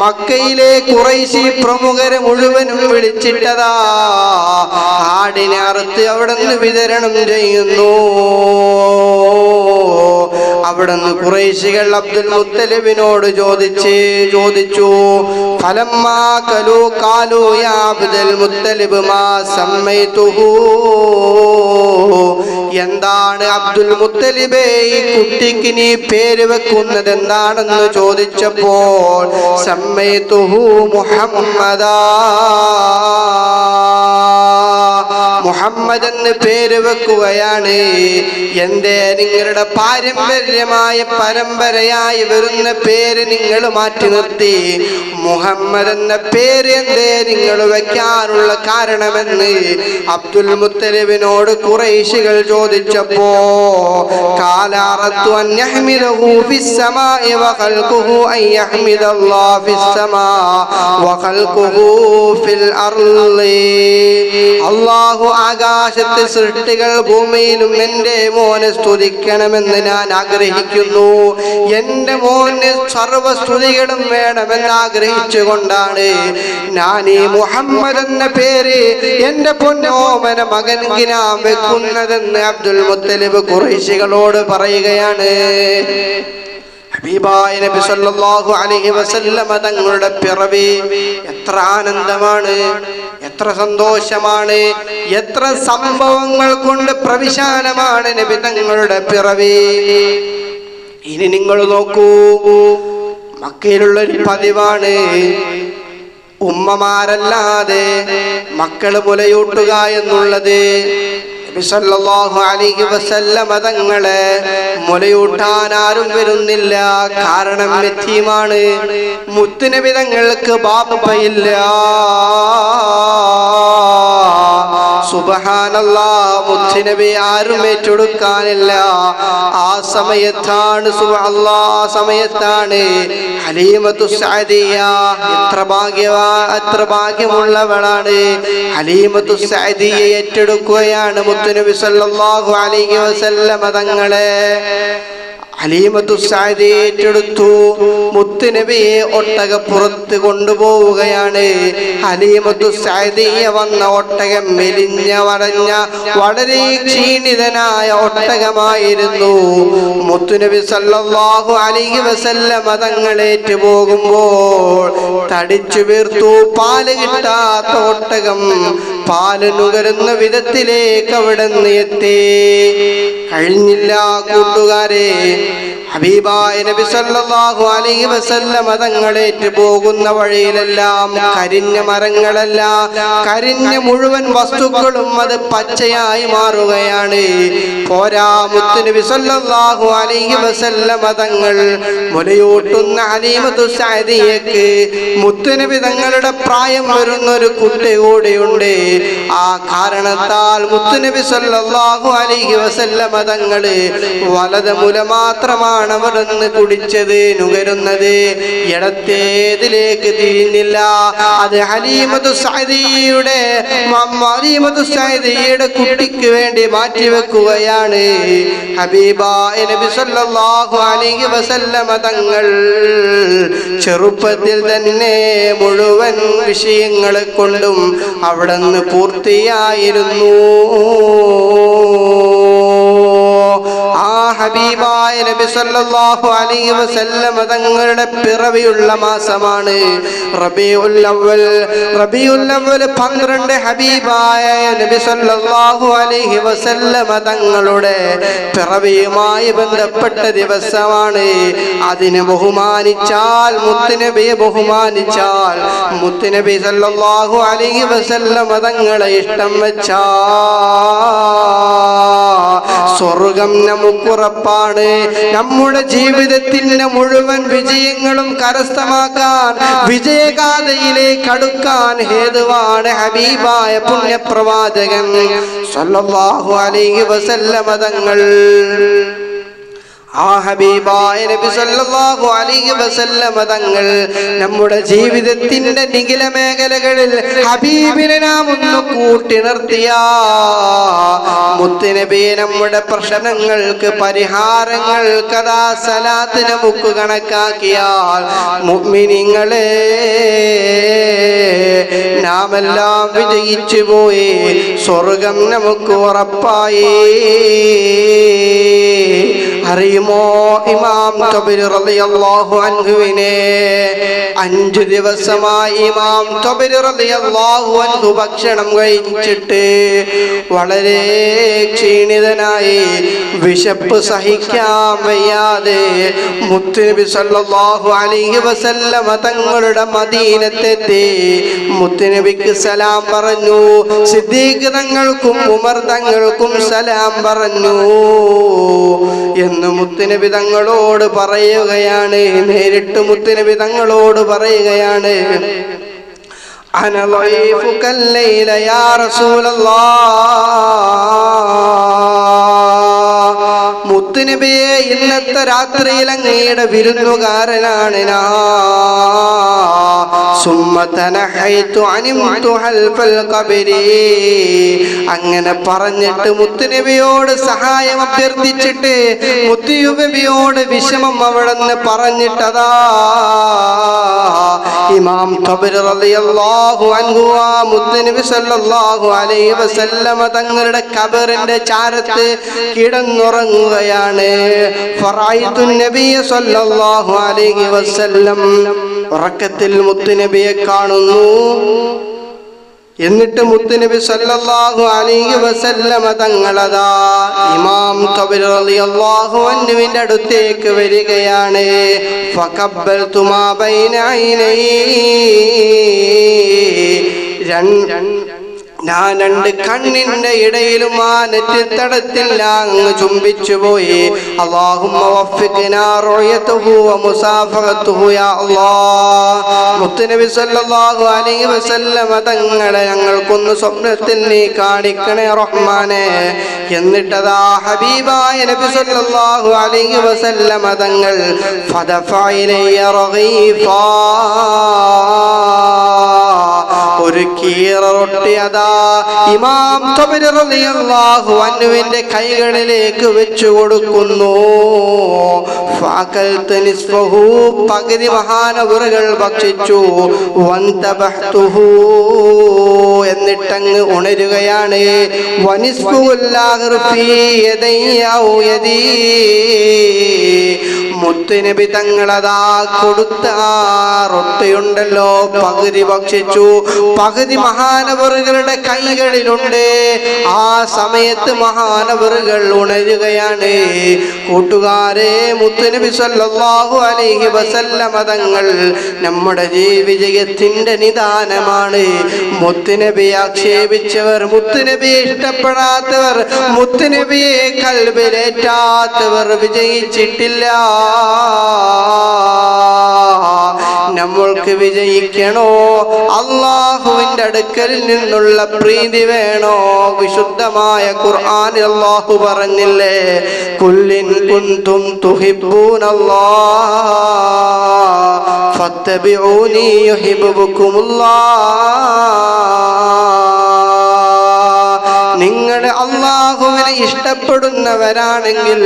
A: മക്കയിലെ ഖുറൈശി പ്രമുഖരെ മുഴുവനും വിളിച്ചിട്ടതാ ആടിനെ അറുത്ത് അവിടുന്ന് വിതരണം ചെയ്യുന്നു. അവിടുന്ന് ഖുറൈശികൾ അബ്ദുൽ മുത്തലിബിനോട് ചോദിച്ചു, ഫലമ്മാ കലു ഖാലു യാ അബ്ദുൽ മുത്തലിബ് മാ സമ്മൈതുഹു, എന്താണ് അബ്ദുൽ മുത്തലിബേ ഈ കുട്ടിക്ക് നീ പേര് വെക്കുന്നത് എന്താണെന്ന് ചോദിച്ചപ്പോൾ സമ്മൈതുഹു മുഹമ്മദാ, മുഹമ്മദ് എന്ന് പേര് വെക്കുകയാണ്. എന്തേ നിങ്ങളുടെ പരമ്പരയായി വരുന്ന പേര് നിങ്ങൾ മാറ്റി നിർത്തി മുഹമ്മദ് എന്ന പേര് എന്തേ നിങ്ങൾ വെക്കാനുള്ള കാരണമെന്ന് അബ്ദുൽ മുത്തലിബിനോട് ഖുറൈശികൾ ചോദിച്ചപ്പോ കാലാറത്തു അൻ യഹ്മിദഹു ഫിസ്സമാഇ വഖൽഖുഹു അൻ യഹ്മിദല്ലാഹു ഫിസ്സമാ വഖൽഖുഹു ഫിൽ അർളി, അല്ലാഹു ആകാശത്തെ സൃഷ്ടികൾ ഭൂമിയിലും എൻ്റെ മോനെ സ്തുതിക്കണമെന്ന് ഞാൻ ആഗ്രഹിക്കുന്നു. എൻ്റെ മോന് സർവസ്തുതികളും വേണമെന്ന് ആഗ്രഹിച്ചുകൊണ്ടാണ് ഞാൻ ഈ മുഹമ്മദ് എന്ന പേര് എൻ്റെ പൊന്നോമന മകൻക്ക് ഞാൻ വെക്കുന്നതെന്ന് അബ്ദുൽ മുത്തലിബ് ഖുറൈശികളോട് പറയുകയാണ്. ഹബീബായ നബി സല്ലല്ലാഹു അലൈഹി വസല്ലമ തങ്ങളുടെ പിറവി എത്ര ആനന്ദമാണ്, എത്ര സന്തോഷമാണ്, എത്ര സംഭവങ്ങൾ കൊണ്ട് പ്രവിശാലമാണ് നബി തങ്ങളുടെ പിറവി. ഇനി നിങ്ങൾ നോക്കൂ, മക്കയിലുള്ളൊരു പതിവാണ് ഉമ്മമാരല്ലാതെ മക്കള് മുലയൂട്ടുക എന്നുള്ളത്. നബി സല്ലല്ലാഹു അലൈഹി വസല്ലമ തങ്ങളെ മുലയൂട്ടാൻ ആരും വരുന്നില്ല. കാരണം യതീമാണ്. മുത്തുനബി തങ്ങൾക്ക് ബാപ്പയില്ല. സുബ്ഹാനല്ലാഹ്, മുത്തുനബി ആരും ഏറ്റെടുക്കാനില്ല. ആ സമയത്താണ് സമയത്താണ് ഹലീമത്തു സഅദിയ, എത്ര ഭാഗ്യമുള്ളവളാണ് ഹലീമത്തു സഅദിയ ഏറ്റെടുക്കുകയാണ് മുത്തുനബി സല്ലല്ലാഹു അലൈഹി വസല്ലമ തങ്ങളെ. ഹലീമത്തു സഅദിയ ഏറ്റെടുത്തു. മുത്തുനബിയെ ഒട്ടകപ്പുറത്ത് കൊണ്ടുപോവുകയാണ്. ഹലീമത്തു സഅദിയ വന്ന ഒട്ടകം മെലിഞ്ഞ വരഞ്ഞ വളരെ ക്ഷീണിതനായ ഒട്ടകമായിരുന്നു. മുത്തുനബി സല്ലല്ലാഹു അലൈഹി വസല്ലമ തങ്ങളേറ്റ് പോകുമ്പോൾ തടിച്ചു വീർത്തു പാല് കിട്ടാത്ത ഒട്ടകം പാല് നുകരുന്ന വിധത്തിലേക്ക് അവിടെ നിന്ന് എത്തി. കഴിഞ്ഞില്ല കൂട്ടുകാരെ. ഹബീബായ നബി സല്ലല്ലാഹു അലൈഹി വസല്ലം തങ്ങളേറ്റ് പോകുന്ന വഴിയിലെല്ലാം കരിഞ്ഞ മരങ്ങളല്ല, കരിഞ്ഞ മുഴുവൻ വസ്തുക്കളും അത് പച്ചയായി മാറുകയാണ്. പോരാ, മുത്തുനബി സല്ലല്ലാഹു അലൈഹി വസല്ലം തങ്ങൾ മുലയൂട്ടുന്ന ഹലീമത്തു സഅദിയക്ക് മുത്തുനബി തങ്ങളുടെ പ്രായം വരുന്ന ഒരു കുട്ടി കൂടെയുണ്ട്. ആ കാരണത്താൽ മുത്തുനബി സല്ലല്ലാഹു അലൈഹി വസല്ലം തങ്ങള് വലത് മുല മാത്രമാണ് അവിടുന്ന് കുടിച്ചത്, നുകരുന്നത്. ഇടത്തേതിലേക്ക് തിരിഞ്ഞില്ല. അത് ഹലീമത്തു സഅദിയുടെ കുട്ടിക്ക് വേണ്ടി മാറ്റിവെക്കുകയാണ്. ഹബീബായ നബി സല്ലല്ലാഹു അലൈഹി വസല്ലം തങ്ങൾ ചെറുപ്പത്തിൽ തന്നെ മുഴുവൻ വിഷയങ്ങളെ കൊണ്ടും അവിടുന്ന് പൂർത്തിയായിരുന്നു. ആ ഹബീബായ നബി സല്ലല്ലാഹു അലൈഹി വസല്ലം തങ്ങളുടെ പിറവിയുള്ള മാസമാണ് റബീഉൽ അവ്വൽ. റബീഉൽ അവ്വൽ 12 ഹബീബായ നബി സല്ലല്ലാഹു അലൈഹി വസല്ലം തങ്ങളുടെ പിറവിയുമായി ബന്ധപ്പെട്ട ദിവസമാണ്. അതിനെ ബഹുമാനിച്ചാൽ, മുത്തുനബിയെ ബഹുമാനിച്ചാൽ, മുത്തുനബി സല്ലല്ലാഹു അലൈഹി വസല്ലം തങ്ങളെ ഇഷ്ടം വെച്ചാൽ സ്വർഗം നമുക്കുറപ്പാണ്. നമ്മുടെ ജീവിതത്തിന്റെ മുഴുവൻ വിജയങ്ങളും കരസ്ഥമാക്കാൻ, വിജയഗാഥയിലേക്ക് അടുക്കാൻ ഹേതുവാണ് ഹബീബായ പുണ്യപ്രവാചകൻ സല്ലല്ലാഹു അലൈഹി വസല്ലം തങ്ങൾ. ആ ഹബീബായ നബി സല്ലല്ലാഹു അലൈഹി വസല്ലം തങ്ങൾ നമ്മുടെ ജീവിതത്തിന്റെ നിഖില മേഖലകളിൽ ഹബീബിനെ നാം ഒന്ന് കൂട്ടി നിർത്തിയ മുത്തുനബിയെ നമ്മുടെ പ്രശ്നങ്ങൾക്ക് പരിഹാരങ്ങൾ കഥാ സലാത്ത് നമുക്ക് കണക്കാക്കിയാൽ മുഅ്മിനീങ്ങളെ നാമെല്ലാം വിജയിച്ചു പോയി. സ്വർഗം നമുക്ക് ഉറപ്പായി. അറിയുമോ, ഇമാം ത്വബരി റളിയല്ലാഹു അൻഹുവിനെ 5 ദിവസമായി ഇമാം ത്വബരി റളിയല്ലാഹു അൻഹു ഭക്ഷണം കഴിച്ചിട്ട് വളരെ ക്ഷീണിതനായി, വിശപ്പ് സഹിക്കാൻ വയ്യാതെ മുത്തുനബി സല്ലല്ലാഹു അലൈഹി വസല്ലം തങ്ങളുടെ മദീനത്തെത്തി. മുത്തുനബിക്ക് സലാം പറഞ്ഞു. സിദ്ദീഖ് തങ്ങൾക്കും ഉമർ തങ്ങൾക്കും സലാം പറഞ്ഞു എന്ന് മുത്തുനബി തങ്ങളോട് പറയുകയാണ്. നേരിട്ട് മുത്തുനബി തങ്ങളോട് പറയുകയാണ്, അന ളൈഫുകൽ ലൈല യാ റസൂലല്ലാഹ്. മുത്തുനബിയെ, ഇന്നത്തെ രാത്രിയിൽ അങ്ങയുടെ വിരുന്നുകാരനാണ് ഞാൻ. അങ്ങനെ പറഞ്ഞിട്ട് മുത്തുനബിയോട് സഹായം അഭ്യർത്ഥിച്ചിട്ട് മുത്തുനബിയോട് വിഷമം അവിടെന്ന് പറഞ്ഞിട്ടതാ ഇമാം ത്വബരി റളിയല്ലാഹു അൻഹു മുത്തുനബി സല്ലല്ലാഹു അലൈഹി വസല്ലം തങ്ങളുടെ ഖബറിന്റെ ചാരത്ത് കിടന്നുറങ്ങുകയാണ്. ഫറഅയ്തു നബിയ സല്ലല്ലാഹു അലൈഹി വസല്ലം, ഉറക്കത്തിൽ മുത്തുനബിയെ കാണുന്നു. എന്നിട്ട് മുത്തുനബി സല്ലല്ലാഹു അലൈഹി വസല്ലം തങ്ങളതാ ഇമാം ത്വബരി റളിയല്ലാഹു അൻഹുവിന്റെ അടുത്തേക്ക് വരികയാണ്. ഫഖബ്ബൽതു മാ ബൈന ഐനൈ, ഞാൻ 2 കണ്ണിന്റെ ഇടയിലും ആ നെറ്റിത്തടത്തിൽ അങ്ങ് ചുംബിച്ചു പോയി. അല്ലാഹുമ്മ വഫ്ഫിഖ്നാ റഅയതുഹു വ മുസാഫഹതുഹു യാ അല്ലാഹ്. മുത്തുനബി സല്ലല്ലാഹു അലൈഹി വസല്ലം തങ്ങളെ ഞങ്ങൾക്കൊന്ന് സ്വപ്നത്തിൽ നീ കാണിക്കണേ റഹ്മാനെ. എന്നിട്ടതാ ഹബീബായ നബി സല്ലല്ലാഹു അലൈഹി വസല്ലം തങ്ങൾ ഫദഫഅ ഇലയ്യ റഗീഫാ, ഒരു കീറ റൊട്ടി അതാ ഇമാം ത്വബരി റളിയല്ലാഹു അൻഹുവിന്റെ കൈകളിലേക്ക് വെച്ചു കൊടുക്കുന്നു. ഫഅകൽതു നിസ്ഫഹു, പകുതി മഹാനവറുകൾ ഭക്ഷിച്ചു. വന്തബഹ്തുഹു, എന്നിട്ടങ്ങ് ഉണരുകയാണ്. വനിസ്ഫുൽ ആഖിർ ഫീ യദൈ ഔ യദീ, മുത്തുനബി തങ്ങളതാ കൊടുത്ത ആ റൊട്ടിയുണ്ടല്ലോ പകുതി ഭക്ഷിച്ചു, പകുതി മഹാനവറുകളുടെ കൈകളിലുണ്ട്. ആ സമയത്ത് മഹാനവറുകൾ ഉണരുകയാണ്. കൂട്ടുകാരെ, മുത്തുനബി സല്ലല്ലാഹു അലൈഹി വസല്ലമ തങ്ങൾ നമ്മുടെ വിജയത്തിന്റെ നിദാനമാണ്. മുത്തുനബിയെ ആക്ഷേപിച്ചവർ, മുത്തുനബിയെ ഇഷ്ടപ്പെടാത്തവർ, മുത്തുനബിയെ കൽബിലേറ്റാത്തവർ വിജയിച്ചിട്ടില്ല. നമ്മൾക്ക് വിജയിക്കണോ? അള്ളാഹുവിന്റെ അടുക്കലിൽ നിന്നുള്ള പ്രീതി വേണോ? വിശുദ്ധമായ ഖുർആനിൽ അള്ളാഹു പറഞ്ഞില്ലേ, കുല്ലിൻ കുന്തും തുഹിബ്ബൂനല്ലാഹ് ഫത്തബിഊനി യുഹിബ്ബുകുമുല്ലാഹ്. നിങ്ങൾ അള്ളാഹുവിനെ ഇഷ്ടപ്പെടുന്നവരാണെങ്കിൽ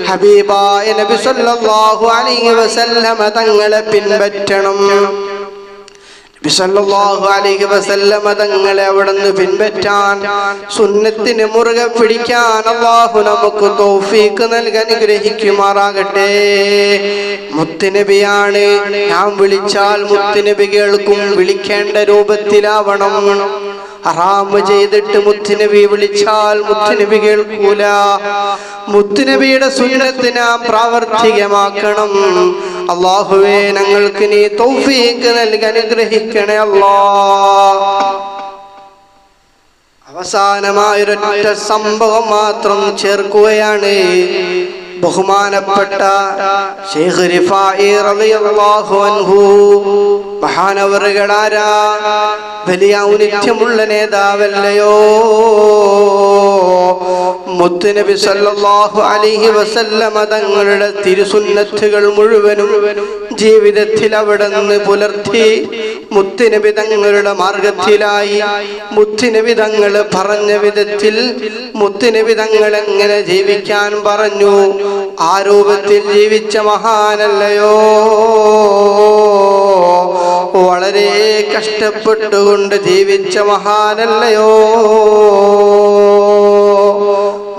A: ഹബീബായ നബി സല്ലല്ലാഹു അലൈഹി വസല്ലമ തങ്ങളെ പിൻപറ്റണം. നബി സല്ലല്ലാഹു അലൈഹി വസല്ലമ തങ്ങളെ അവിടുന്ന് പിൻപറ്റാൻ, സുന്നത്തിന് മുറുകെ പിടിക്കാൻ അല്ലാഹു നമുക്ക് തൗഫീഖ് നൽകി അനുഗ്രഹിക്കുമാറാകട്ടെ. മുത്തുനബിയാണ്, ഞാൻ വിളിച്ചാൽ മുത്തുനബി കേൾക്കും. വിളിക്കേണ്ട രൂപത്തിലാവണം. ഹറാമ് ചെയ്തിട്ട് മുത്തുനബി വിളിച്ചാൽ മുത്തുനബി കേൾക്കൂല. മുത്തുനബിയുടെ സുന്നത്ത് നാം പ്രാവർത്തികമാക്കണം. അല്ലാഹുവേ, ഞങ്ങൾക്ക് നീ തൗഫീഖ് നൽകി അനുഗ്രഹിക്കണേ അല്ലാഹ്. അവസാനമായൊരൊറ്റ സംഭവം മാത്രം ചേർക്കുകയാണ്. ബഹുമാനപ്പെട്ട ശൈഖ് റിഫായി റളിയല്ലാഹു അൻഹു മഹാനവറുകളാരാ? വലിയ ഔന്നിത്യമുള്ള നേതാവല്ലയോ? മുത്തുനബി സല്ലല്ലാഹു അലൈഹി വസല്ലമ തങ്ങളുടെ തിരുസുന്നത്തുകൾ മുഴുവനും ജീവിതത്തിൽ അവിടുന്ന് പുലർത്തി. മുത്തുനബി തങ്ങളുടെ മാർഗത്തിലായി. മുത്തുനബി തങ്ങൾ പറഞ്ഞ വിധത്തിൽ മുത്തുനബി തങ്ങൾ എങ്ങനെ ജീവിക്കാൻ പറഞ്ഞു, ആ രൂപത്തിൽ ജീവിച്ച മഹാനല്ലയോ? വളരെ കഷ്ടപ്പെട്ടുകൊണ്ട് ജീവിച്ച മഹാനല്ലയോ?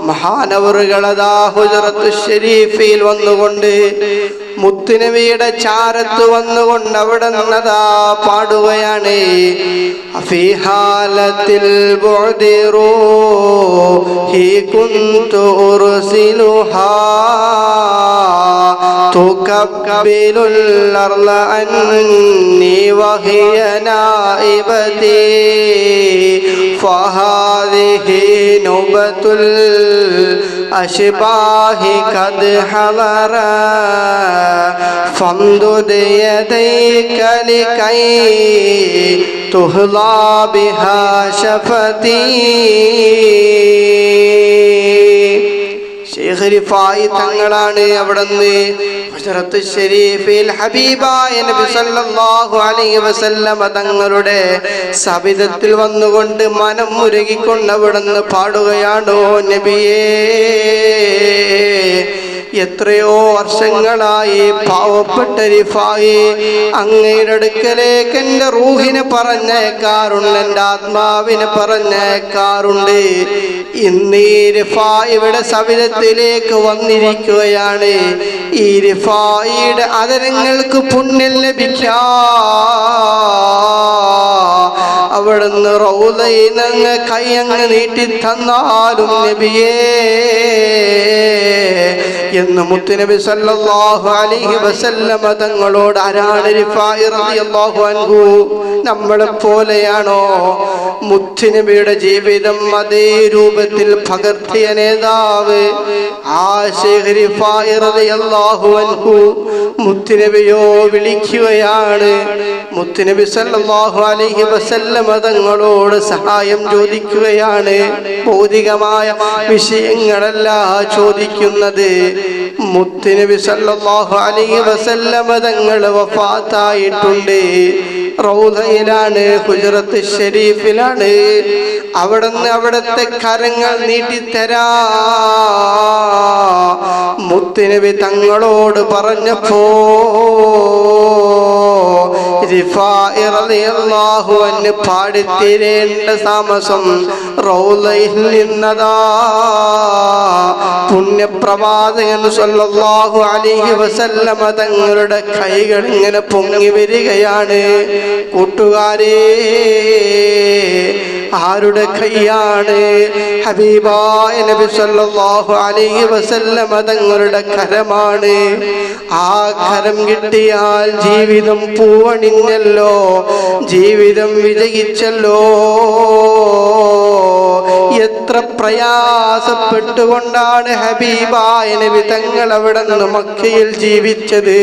A: മഹാനവറുകളതാ ഹുജറത്തു ശരീഫിൽ വന്നുകൊണ്ട് മുത്തുനബിയുടെ ചാരത്ത് വന്നുകൊണ്ട് അവിടെ നിന്നതാ പാടുകയാണ്. ഫീഹാലത്തിൽ ബുഅദി റൂഹി കുന്തു ഉർസിലുഹാ തുകബ്ബിലുൽ അർള അന്നി വഹിയ നായിബതി ഫഹാദിഹി നൗബത്തുൽ അശ്ബാഹി ഖദ് ഹളറ ഫംദുദ് യദൈക ലികൈ തുഹ്ലാ ബിഹാ ശഫതി. ശൈഖ് റിഫായി തങ്ങളാണ് അവിടുന്ന് ഹുജറത്ത് ശരീഫിൽ ഹബീബായ നബി സല്ലല്ലാഹു അലൈഹി വസല്ലമ തങ്ങളുടെ സവിധത്തിൽ വന്നുകൊണ്ട് മനം മുരുകിക്കൊണ്ട് അവിടുന്ന് പാടുകയാണോ നബിയേ, എത്രയോ വർഷങ്ങളായി പാവപ്പെട്ട റിഫായി അങ്ങയുടെ അടുക്കലേക്ക് എൻ്റെ റൂഹിനെ പറഞ്ഞേക്കാറുണ്ട്, എൻ്റെ ആത്മാവിനെ പറഞ്ഞേക്കാറുണ്ട്. ഇന്ന് ഈ റിഫായിയുടെ സവിധത്തിലേക്ക് വന്നിരിക്കുകയാണ്. ഈ റിഫായിയുടെ അതരങ്ങൾക്ക് പുണ്യം ലഭിക്കാൻ അവിടുന്ന് റൗളയിൽ നിന്ന് കൈയങ്ങ് നീട്ടി തന്നാലും നബിയേ എന്ന് മുത്തുനബി സല്ലല്ലാഹു അലൈഹി വസല്ലമ തങ്ങളോട് ആരാണ് റിഫായി റളിയല്ലാഹു അൻഹു? നമ്മളെ പോലെയാണോ? മുത്തുനബിയുടെ ജീവിതം അതേ രൂപത്തിൽ പകർത്തിയ നേതാവ് ആ ശൈഖ് റിഫായി റളിയല്ലാഹു അൻഹു മുത്തുനബിയോ വിളിക്കുകയാണ്. മുത്തുനബി സല്ലല്ലാഹു അലൈഹി വസല്ലമ തങ്ങളോട് സഹായം ചോദിക്കുകയാണ്. ഭൗതികമായ വിഷയങ്ങളല്ല ചോദിക്കുന്നത്. മുത്തുനബി സല്ലല്ലാഹു അലൈഹി വസല്ലമ തങ്ങൾ വഫാത്തായിട്ടുണ്ട്. റൗളയിലാണ്, ഹുജറത്ത് ശരീഫിലാണ്. അവിടുന്ന് അവിടുത്തെ കരങ്ങൾ നീട്ടിത്തരാ മുത്തുനബി തങ്ങളോട് പറഞ്ഞപ്പോ റിഫാഇ റളിയല്ലാഹു അൻഹു പാടിത്തീരേണ്ട താമസം റൗളയിൽ നിന്നതാ പുണ്യപ്രവാചകൻ സല്ലല്ലാഹു അലൈഹി വസല്ലമ തങ്ങളുടെ കൈകൾ ഇങ്ങനെ പൊങ്ങി വരികയാണ്. കൂട്ടുകാരെ, ആരുടെ കൈയാണ്? ഹബീബായ നബി സല്ലല്ലാഹു അലൈഹി വസല്ലമ തങ്ങളുടെ കരമാണ്. ആ കരം കിട്ടിയാൽ ജീവിതം പൂവണിഞ്ഞല്ലോ, ജീവിതം വിജയിച്ചല്ലോ. എത്ര പ്രയാസപ്പെട്ടുകൊണ്ടാണ് ഹബീബായ നബി തങ്ങൾ അവിടെ നിന്ന് മക്കയിൽ ജീവിച്ചത്.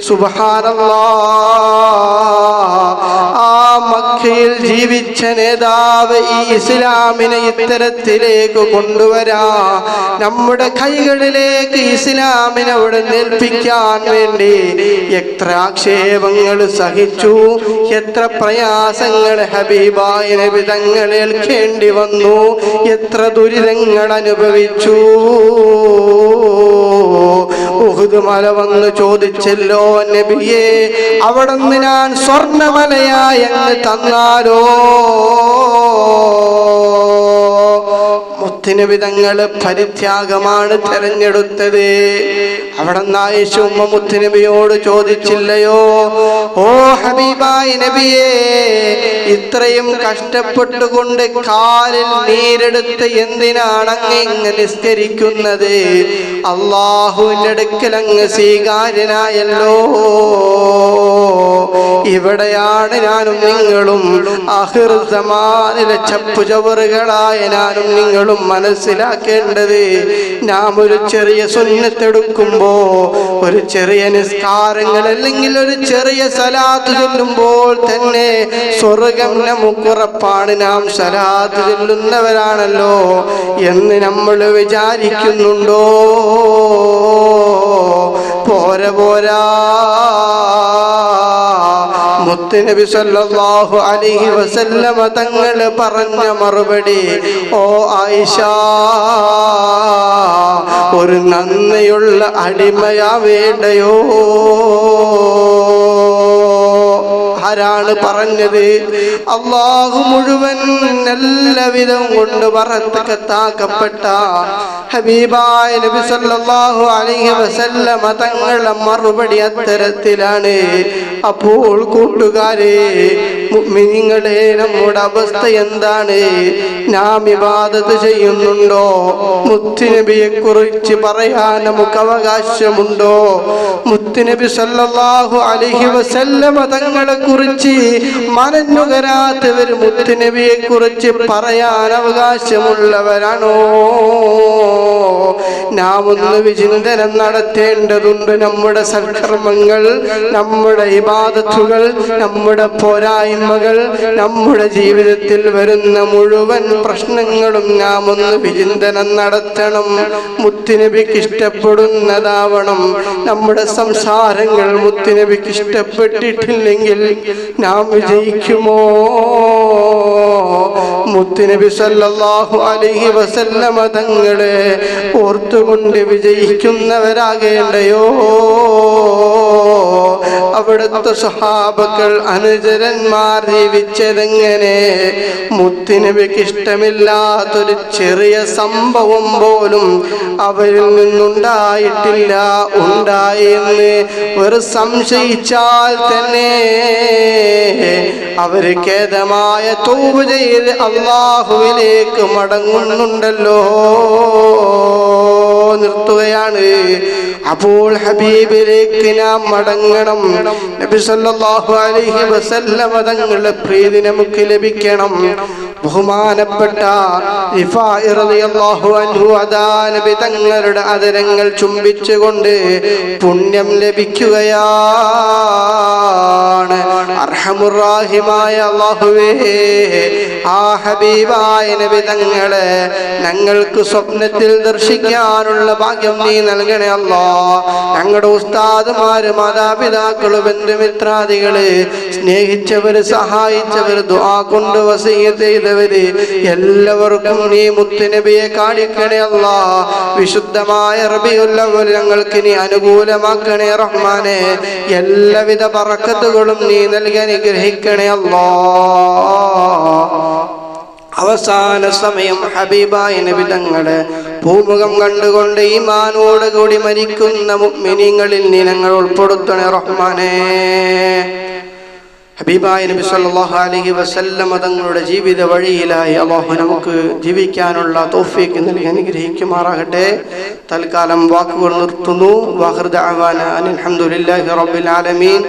A: സുബ്ഹാനല്ലാഹ്, ആ മക്കയിൽ ജീവിച്ച നേതാവ് ഈ ഇസ്ലാമിനെ ഇത്തരത്തിലേക്ക് കൊണ്ടുവരാ, നമ്മുടെ കൈകളിലേക്ക് ഇസ്ലാമിനെ അവിടെ ഏൽപ്പിക്കാൻ വേണ്ടി എത്ര ആക്ഷേപങ്ങൾ സഹിച്ചു, എത്ര പ്രയാസങ്ങൾ ഹബീബായ നബി തങ്ങൾ ഏൽക്കേണ്ടി വന്നു, എത്ര ദുരിതങ്ങൾ അനുഭവിച്ചു. ഉഹുദ് മല വന്ന് ചോദിച്ചല്ലോ, നബിയേ അവിടുന്ന് ഞാൻ സ്വർണ്ണമലയായി അങ്ങ് തന്നാലോ? മുത്തുനബി തങ്ങൾ പരിത്യാഗമാണ് തെരഞ്ഞെടുത്തത്. അവിടെ ആയിഷ ഉമ്മ മുത്തുനബിയോട് ചോദിച്ചില്ലയോ, ഓ ഹബീബായ നബിയേ, ഇത്രയും കഷ്ടപ്പെട്ടുകൊണ്ട് കാലിൽ നീരെടുത്ത് എന്തിനാണ് അങ്ങ് ഇങ്ങ് നിസ്കരിക്കുന്നത്? അള്ളാഹുവിന്റെ അടുക്കൽ അങ്ങ് സ്വീകാര്യനായല്ലോ. ഇവിടെയാണ് ഞാനും നിങ്ങളും ആഖിർ സമാനിലെ ചപ്പുചവറുകളായ ഞാനും നിങ്ങളും മനസ്സിലാക്കേണ്ടത്. നാം ഒരു ചെറിയ സുന്നത്തെടുക്കുമ്പോ, ഒരു ചെറിയ നിസ്കാരങ്ങൾ അല്ലെങ്കിൽ ഒരു ചെറിയ സലാത്ത് ചൊല്ലുമ്പോൾ തന്നെ സ്വർഗം നമുക്കുറപ്പാണ്. നാം സലാത്ത് ചൊല്ലുന്നവരാണല്ലോ എന്ന് നമ്മൾ വിചാരിക്കുന്നുണ്ടോ? പോരാ. മുത്തുനബി സല്ലല്ലാഹു അലൈഹി വസല്ലമ തങ്ങൾ പറഞ്ഞ മറുപടി, ഓ ആയിഷ, ഒരു നന്ദിയുള്ള അടിമയാവേണ്ടയോ? ആരാണ് പറഞ്ഞത്? അല്ലാഹു മുഴുവൻ എല്ലാവിധം കൊണ്ട് ബറക്കത്താക്കപ്പെട്ട ഹബീബായ നബി സല്ലല്ലാഹു അലൈഹി വസല്ലമ തങ്ങളുടെ മറുപടി അത്തരത്തിലാണ്. അപ്പോൾ കൂട്ടുകാരെ, മുഅ്മിനീങ്ങളെ, നമ്മുടെ അവസ്ഥ എന്താണ്? നാം ഇബാദത്ത് ചെയ്യുന്നുണ്ടോ? മുത്തുനബിയെ കുറിച്ച് പറയാൻ നമുക്ക് അവകാശമുണ്ടോ? മുത്തുനബി സല്ലല്ലാഹു അലൈഹി വസല്ലമ തങ്ങളെ കുറിച്ച് മനന്നുകരാത്തവർ മുത്തുനബിയെ കുറിച്ച് പറയാൻ അവകാശമുള്ളവരാണോ? നാം ഒന്ന് വിചിന്തനം നടത്തേണ്ടതുണ്ട്. നമ്മുടെ സൽക്കർമ്മങ്ങൾ, നമ്മുടെ ഇബാദത്തുകൾ, നമ്മുടെ പോരായ്മകൾ, നമ്മുടെ ജീവിതത്തിൽ വരുന്ന മുഴുവൻ പ്രശ്നങ്ങളും നാം ഒന്ന് വിചിന്തനം നടത്തണം. മുത്തുനബിക്ക് ഇഷ്ടപ്പെടുന്നതാവണം നമ്മുടെ സംസാരങ്ങൾ. മുത്തുനബിക്ക് ഇഷ്ടപ്പെട്ടിട്ടില്ലെങ്കിൽ നാം വിജയിക്കുമോ? മുത്തുനബി സല്ലല്ലാഹു അലൈഹി വസല്ലമ തങ്ങളെ ഓർത്തുകൊണ്ട് വിജയിക്കുന്നവരാകേണ്ടയോ? അവിടുത്തെ സ്വഹാബക്കൾ, അനുചരന്മാർ ജീവിച്ചതെങ്ങനെ? മുത്തുനബിക്ക് ഇഷ്ടമില്ലാത്തൊരു ചെറിയ സംഭവം പോലും അവരിൽ നിന്നുണ്ടായിട്ടില്ല. ഉണ്ടായി എന്ന് ഒരു സംശയിച്ചാൽ തന്നെ അവര് ഖേദമായ തൗബ ചെയ്ത് അല്ലാഹുവിലേക്ക് മടങ്ങുന്നുണ്ടല്ലോ. നിർത്തുകയാണ്. അപ്പോൾ ഹബീബിലേക്ക് നാം മടങ്ങണം. നബി സല്ലല്ലാഹു അലൈഹി വസല്ലമ തങ്ങളുടെ പ്രീതി നമുക്ക് ലഭിക്കണം. ബഹുമാനപ്പെട്ട റിഫാഇ റളിയല്ലാഹു അൻഹു അദാ നബി തങ്ങളുടെ അതരങ്ങൾ ചുംബിച്ചുകൊണ്ട് പുണ്യം ലഭിക്കുകയാണ്. അർഹമുർ റഹീമായ അല്ലാഹുവേ, ആ ഹബീബായ നബി തങ്ങളെ ഞങ്ങൾക്ക് സ്വപ്നത്തിൽ ദർശിക്കാനുള്ള ഭാഗ്യം നീ നൽകണേ അല്ലാ. ഞങ്ങളുടെ ഉസ്താദുമാര്, മാതാപിതാക്കള്, ബന്ധുമിത്രാദികള്, സ്നേഹിച്ചവര്, സഹായിച്ചവര്, ദുആ കൊണ്ട് വസിയ്യത്ത് ചെയ്തവര് എല്ലാവർക്കും നീ മുത്തുനബിയെ കാണിക്കണേ അല്ലാ. വിശുദ്ധമായ റബീഉൽ അവ്വൽ ഞങ്ങൾക്ക് നീ അനുകൂലമാക്കണേ റഹ്മാനെ. എല്ലാവിധ ബറക്കത്തുകളും നീ നൽകി അനുഗ്രഹിക്കണേ അല്ലാ. അവസാന സമയം ഹബീബായ നബി തങ്ങളെ ഭൂമുഖം കണ്ടുകൊണ്ട് ഈമാനോട് കൂടി മരിക്കുന്ന മുഅ്മിനീങ്ങളിൽ നീ ഞങ്ങൾ ഉൾപ്പെടുത്തണേ റഹ്മാനേ. ഹബീബായ നബി സല്ലല്ലാഹു അലൈഹി വസല്ലം തങ്ങളുടെ ജീവിത വഴിയിലായി അല്ലാഹു നമുക്ക് ജീവിക്കാനുള്ള തൗഫീഖ് നൽകി അനുഗ്രഹിക്കുമാറാകട്ടെ. തൽക്കാലം വാക്കുകൾ നിർത്തുന്നു. വആഖിറു ദഅവാന അൽഹംദുലില്ലാഹി റബ്ബിൽ ആലമീൻ.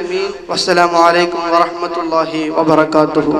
A: വസ്സലാമു അലൈക്കും വറഹ്മത്തുള്ളാഹി വബറകാതുഹു.